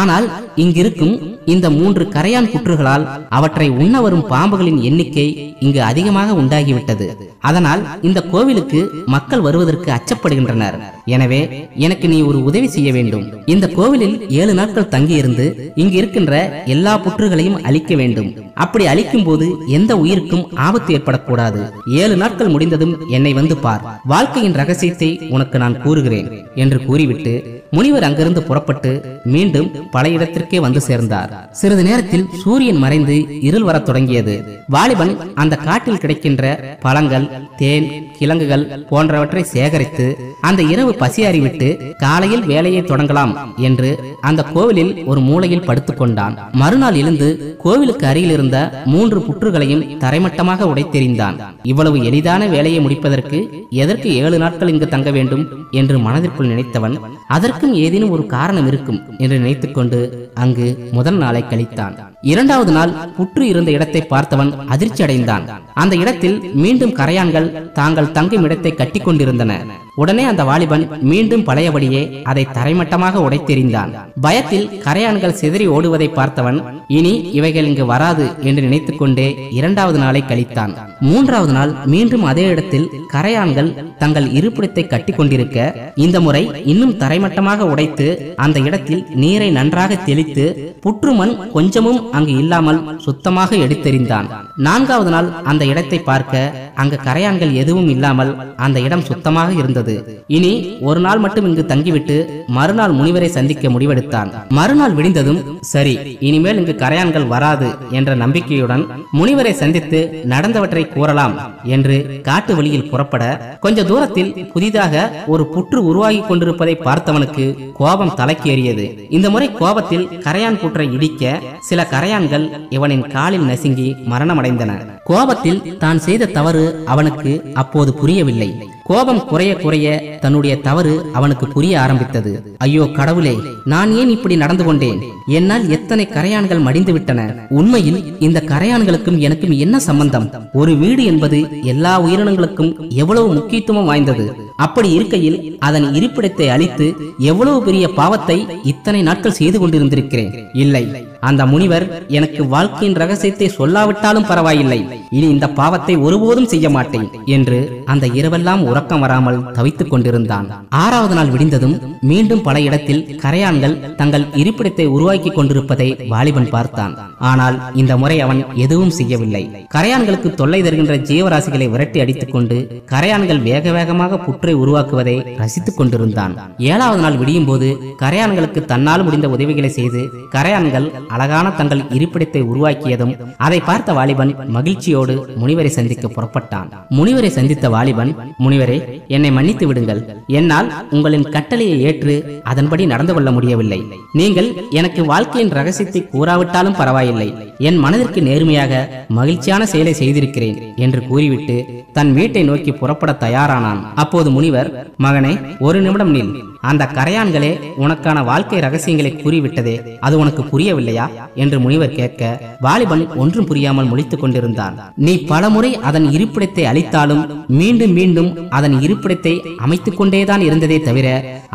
ஆனால் இங்கிருக்கும் இந்த 3 கரையான் புற்றுகளால் அவற்றை உண்ண வரும் பாம்புகளின் எண்ணிக்கை இங்கு அதிகமாக உண்டாகிவிட்டது. அதனால் இந்த கோவிலுக்கு மக்கள் வருவதற்கு அச்சப்படுகின்றனர். எனவே எனக்கு நீ ஒரு உதவி செய்ய வேண்டும். இந்த கோவிலில் 7 நாட்கள் தங்கியிருந்து இங்கு இருக்கின்ற எல்லா புற்றுகளையும் அழிக்க வேண்டும். அப்படி அழிக்கும் போது எந்த உயிருக்கும் ஆபத்து ஏற்படக்கூடாது. 7 நாட்கள் முடிந்ததும் என்னை வந்து பார். வாழ்க்கையின் ரகசியத்தை உனக்கு நான் கூறுகிறேன் என்று கூறிவிட்டு முனிவர் அங்கிருந்து புறப்பட்டு மீண்டும் பழைய இடத்திற்கே வந்து சேர்ந்தார். சிறிது நேரத்தில் சூரியன் மறைந்து இருள் வரத் தொடங்கியது. வாலிபன் அந்த காட்டில் கிடைக்கின்ற பழங்கள், தேன், கிழங்குகள் போன்றவற்றை சேகரித்து அந்த இரவு பசியாறிவிட்டு காலையில் வேலையை தொடங்கலாம் என்று அந்த கோவிலில் ஒரு மூலையில் படுத்துக் கொண்டான். மறுநாள் எழுந்து கோவிலுக்கு அருகில் இருந்த 3 புற்றுகளையும் தரைமட்டமாக உடைத்தெறிந்தான். இவ்வளவு எளிதான வேலையை முடிப்பதற்கு எதற்கு 7 நாட்கள் இங்கு தங்க வேண்டும் என்று மனதிற்குள் நினைத்தவன் அதற்கும் ஏதேனும் ஒரு காரணம் இருக்கும் என்று நினைத்துக் கொண்டு அங்கு முதல் நாளை கழித்தான். 2வது நாள் புற்று இருந்த இடத்தை பார்த்தவன் அதிர்ச்சி அடைந்தான். அந்த இடத்தில் மீண்டும் கரையான்கள் தாங்கள் தங்கும் இடத்தை கட்டி கொண்டிருந்தன. உடனே அந்த வாலிபன் மீண்டும் பழையபடியே அதை தரைமட்டமாக உடைத்தெறிந்தான். பயத்தில் கரையான்கள் சிதறி ஓடுவதை பார்த்தவன் இனி இவைகள் இங்கு வராது என்று நினைத்துக் கொண்டே 2வது நாளை கழித்தான். 3வது நாள் மீண்டும் அதே இடத்தில் கரையான்கள் தங்கள் இருப்பிடத்தை கட்டி கொண்டிருக்க இந்த முறை இன்னும் தரைமட்டமாக உடைத்து அந்த இடத்தில் நீரை நன்றாக தெளித்து புற்றுமண் கொஞ்சமும் அங்கு இல்லாமல் சுத்தமாக எடுத்தெறிந்தான். 4வது நாள் அந்த இடத்தை பார்க்க அங்கு கரையான்கள் எதுவும் இல்லாமல் அந்த இடம் சுத்தமாக இருந்தது. இனி ஒரு நாள் மட்டும் இங்கு தங்கிவிட்டு மறுநாள் முனிவரை சந்திக்க முடிவெடுத்தான். மறுநாள் விடிந்ததும் சரி இனிமேல் இங்கு கரையான்கள் வராது என்ற நம்பிக்கையுடன் முனிவரை சந்தித்து நடந்தவற்றை கூறலாம் என்று காட்டு வழியில் புறப்பட கொஞ்ச தூரத்தில் புதிதாக ஒரு புற்று உருவாகி கொண்டிருப்பதை பார்த்தவனுக்கு கோபம் தலைக்கு ஏறியது. இந்த முறை கோபத்தில் கரையான் புற்றை இடிக்க சில கரையான்கள் இவனின் காலில் நசுங்கி மரணமடைந்தன. கோபத்தில் தான் செய்த தவறு அவனுக்கு அப்போது புரியவில்லை. கோபம் குறைய குறைய தன்னுடைய தவறு அவனுக்கு புரிய ஆரம்பித்தது. ஐயோ கடவுளே, நான் ஏன் இப்படி நடந்து கொண்டேன்? என்னால் எத்தனை கரையான்கள் மடிந்து விட்டன. உண்மையில் இந்த கரையான்களுக்கும் எனக்கும் என்ன சம்பந்தம்? ஒரு வீடு என்பது எல்லா உயிரினங்களுக்கும் எவ்வளவு முக்கியத்துவம் வாய்ந்தது. அப்படி இருக்கையில் அதன் இருப்பிடத்தை அழித்து எவ்வளவு பெரிய பாவத்தை இத்தனை நாட்கள் செய்து கொண்டிருந்திருக்கிறேன். இல்லை, அந்த முனிவர் எனக்கு வாழ்க்கையின் ரகசியத்தை சொல்லாவிட்டாலும் பரவாயில்லை, இனி இந்த பாவத்தை ஒருபோதும் செய்ய மாட்டேன் என்று அந்த இரவெல்லாம் உறக்கம் வராமல் தவித்துக் கொண்டிருந்தான். 6வது நாள் விடிந்ததும் மீண்டும் பல இடத்தில் கரையான்கள் தங்கள் இருப்பிடத்தை உருவாக்கி கொண்டிருப்பதை வாலிபன் பார்த்தான். ஆனால் இந்த முறை அவன் எதுவும் செய்யவில்லை. கரையான்களுக்கு தொல்லை தருகின்ற ஜீவராசிகளை விரட்டி அடித்துக் கொண்டு கரையான்கள் வேக வேகமாக புற்றை உருவாக்குவதை ரசித்துக் கொண்டிருந்தான். 7வது நாள் விடியும் போது கரையான்களுக்கு தன்னால் முடிந்த உதவிகளை செய்து கரையான்கள் அழகான தங்கள் இருப்பிடத்தை உருவாக்கியதும் அதை பார்த்த வாலிபன் மகிழ்ச்சியோடு முனிவரை சந்திக்க புறப்பட்டான். முனிவரை சந்தித்த வாலிபன், முனிவரே, என்னை மன்னித்து விடுங்கள். என்னால் உங்களின் கட்டளையை ஏற்று அதன்படி நடந்து கொள்ள முடியவில்லை. நீங்கள் எனக்கு வாழ்க்கையின் ரகசியத்தை கூறாவிட்டாலும் பரவாயில்லை, என் மனதிற்கு நேர்மையாக மகிழ்ச்சியான செயலை செய்திருக்கிறேன் என்று கூறிவிட்டு தன் வீட்டை நோக்கி புறப்பட தயாரானான். அப்போது முனிவர், மகனே, ஒரு நிமிடம் நில். அந்த கரையான்களே உனக்கான வாழ்க்கை ரகசியங்களை கூறிவிட்டதே, அது உனக்கு புரியவில்லையா என்று முனிவர் கேட்க வாலிபன் ஒன்றும் புரியாமல் முழித்துக் கொண்டிருந்தான். நீ பலமுறை அதன் இருப்பிடத்தை அளித்தாலும் மீண்டும் மீண்டும் அதன் இருப்பிடத்தை அமைத்துக் கொண்டேதான் இருந்ததே தவிர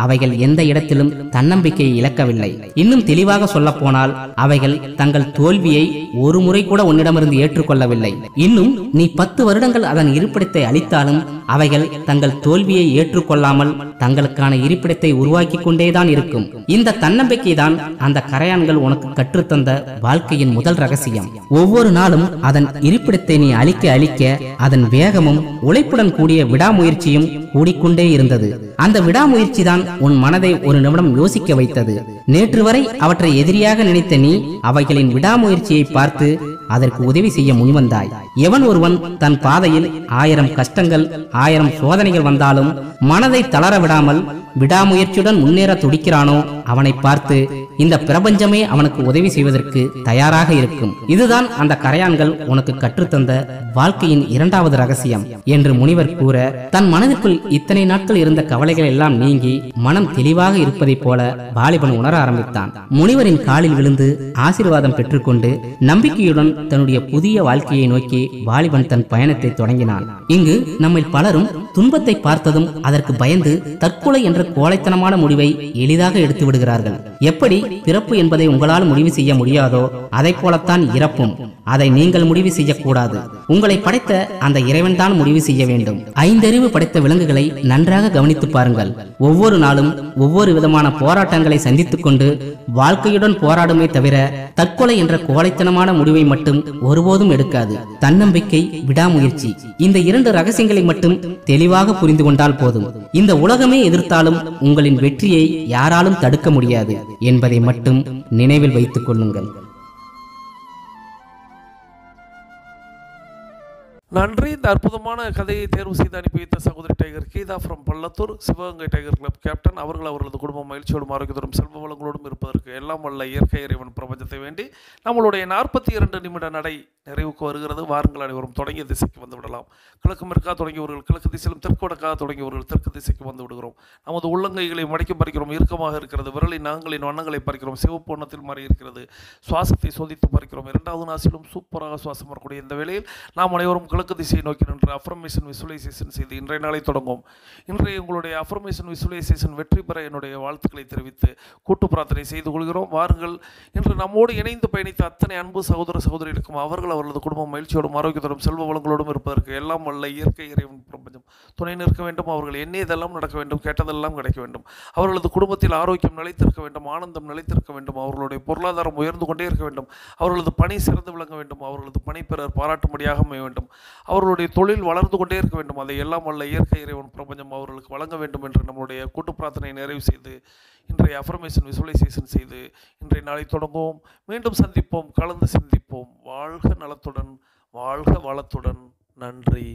அவைகள் எந்த இடத்திலும் தன்னம்பிக்கையை இழக்கவில்லை. இன்னும் தெளிவாக சொல்ல போனால் அவைகள் தங்கள் தோல்வியை ஒரு முறை கூட உன்னிடமிருந்து ஏற்றுக்கொள்ளவில்லை. இன்னும் நீ 10 வருடங்கள் அதன் இருப்பிடத்தை அளித்தாலும் அவைகள் தங்கள் தோல்வியை ஏற்றுக்கொள்ளாமல் தங்களுக்கான இருப்பிடத்தை உருவாக்கி கொண்டேதான் இருக்கும். இந்த தன்னம்பிக்கை தான் அந்த கரையான்கள் உனக்கு கற்றுத்தந்த வாழ்க்கையின் முதல் ரகசியம். ஒவ்வொரு நாளும் அதன் இருப்பிடத்தை நீ அழிக்க அழிக்க அதன் வேகமும் உழைப்புடன் கூடிய விடாமுயற்சியும் கூடிக்கொண்டே இருந்தது. அந்த விடாமுயற்சி தான் உன் மனதை ஒரு நிமிடம் யோசிக்க வைத்தது. நேற்று வரை அவற்றை எதிரியாக நினைத்த நீ அவைகளின் விடாமுயற்சியை பார்த்து அதற்கு உதவி செய்ய முன்வந்தாய். எவன் ஒருவன் தன் பாதையில் 1000 கஷ்டங்கள் 1000 சோதனைகள் வந்தாலும் மனதை தளர விடாமல் விடாமுயற்சியுடன் முன்னேற துடிக்கிறானோ அவனை பார்த்து இந்த பிரபஞ்சமே அவனுக்கு உதவி செய்வதற்கு தயாராக இருக்கும். இதுதான் அந்த கரையான்கள் உனக்கு கற்றுத்தந்த வாழ்க்கையின் 2வது ரகசியம் என்று முனிவர் கூற தன் மனதிற்குள் இத்தனை நாட்கள் இருந்த கவலைகள் எல்லாம் நீங்கி மனம் தெளிவாக இருப்பதைப் போல வாலிபன் உணர ஆரம்பித்தான். முனிவரின் காலில் விழுந்து ஆசீர்வாதம் பெற்றுக்கொண்டு நம்பிக்கையுடன் தன்னுடைய புதிய வாழ்க்கையை நோக்கி வாலிபன் தன் பயணத்தை தொடங்கினான். இங்கு நம்மை பலரும் துன்பத்தை பார்த்ததும் அதற்கு பயந்து தற்கொலை என்ற கோழைத்தனமான முடிவை எளிதாக எடுத்து விடுகிறார்கள். எப்படி பிறப்பு என்பதை உங்களால் முடிவு செய்ய முடியாதோ அதை போலத்தான் இறப்பும். அதை நீங்கள் முடிவு செய்யக்கூடாது. உங்களை படைத்த அந்த இறைவன் தான் முடிவு செய்ய வேண்டும். 5 அறிவு படைத்த விலங்குகளை நன்றாக கவனித்து பாருங்கள். ஒவ்வொரு நாளும் ஒவ்வொரு விதமான போராட்டங்களை சந்தித்துக் கொண்டு வாழ்க்கையுடன் போராடுமே தவிர தற்கொலை என்ற கோழைத்தனமான முடிவை மட்டும் ஒருபோதும் எடுக்காது. தன்னம்பிக்கை, விடாமுயற்சி, இந்த 2 ரகசியங்களை மட்டும் தெளிவாக புரிந்து கொண்டால் போதும். இந்த உலகமே எதிர்த்தாலும் உங்களின் வெற்றியை யாராலும் தடுக்க முடியாது என்பதை மட்டும் நினைவில் வைத்துக் கொள்ளுங்கள். நன்றி. இந்த அற்புதமான கதையை தேர்வு செய்து அனுப்பி வைத்த சகோதரி tiger Geetha from Pallathur, Sivaganga tiger club captain அவர்கள் அவர்களது குடும்பம் மகிழ்ச்சியோடும் ஆரோக்கியத்தோடும் செல்வ வளங்களோடும் இருப்பதற்கு எல்லாம் வல்ல இயற்கை இறைவன் பிரபஞ்சத்தை வேண்டி நம்மளுடைய 42 நிமிட நடை நிறைவுக்கு வருகிறது. வாருங்கள் அனைவரும் தொடங்கிய திசைக்கு வந்து விடலாம். கிழக்கு மேற்காக தொடங்கியவர்கள் கிழக்கு திசையிலும் தெற்கு வடக்காக தொடங்கியவர்கள் தெற்கு திசைக்கு வந்து விடுகிறோம். நமது உள்ளங்கைகளை மடக்கி பறிக்கிறோம். இறுக்கமாக இருக்கிறது. விரலின் நாங்களின் வண்ணங்களை பறிக்கிறோம். சிவப்பு வண்ணத்தில் மாறி இருக்கிறது. சுவாசத்தை சோதித்து பறிக்கிறோம். 2வது நாசிலும் சூப்பராக சுவாசம் வரக்கூடிய இந்த வேளையில் நாம் அனைவரும் கிழக்கு திசையை நோக்கி நின்று அஃபர்மேஷன் விசுவலைசேஷன் செய்து இன்றைய நாளை தொடங்கும். இன்றைய உங்களுடைய அஃபர்மேஷன் விசுவலைசேஷன் வெற்றி பெற என்னுடைய வாழ்த்துக்களை தெரிவித்து கூட்டு பிரார்த்தனை செய்து கொள்கிறோம். வாருங்கள். இன்று நம்மோடு இணைந்து பயணித்த அத்தனை அன்பு சகோதர சகோதரிகளுக்கும் அவர்கள் அவர்களது குடும்பம் மகிழ்ச்சியோடும் ஆரோக்கியத்தோடும் செல்வ வளங்களோடும் இருப்பதற்கு எல்லாம் வல்ல இயற்கை இறைவன் பிரபஞ்சம் துணை நிற்க வேண்டும். அவர்கள் எண்ணியதெல்லாம் நடக்க வேண்டும். கேட்டதெல்லாம் கிடைக்க வேண்டும். அவர்களது குடும்பத்தில் ஆரோக்கியம் நிலைத்திருக்க வேண்டும். ஆனந்தம் நிலைத்திருக்க வேண்டும். அவர்களுடைய பொருளாதாரம் உயர்ந்து கொண்டே இருக்க வேண்டும். அவர்களது பணி சிறந்து விளங்க வேண்டும். அவர்களது பணி பிறர் பாராட்டும்படியாக அமைய வேண்டும். அவர்களுடைய தொழில் வளர்ந்து கொண்டே இருக்க வேண்டும். அதை எல்லாம் வல்ல இயற்கை இறைவன் பிரபஞ்சம் அவர்களுக்கு வழங்க வேண்டும் என்று நம்முடைய கூட்டு பிரார்த்தனை நிறைவு செய்து இன்றைய அஃபர்மேஷன் விசுவலைசேஷன் செய்து இன்றைய நாளை தொடங்குவோம். மீண்டும் சந்திப்போம். கலந்து சிந்திப்போம். வாழ்க நலத்துடன், வாழ்க வளத்துடன். நன்றி.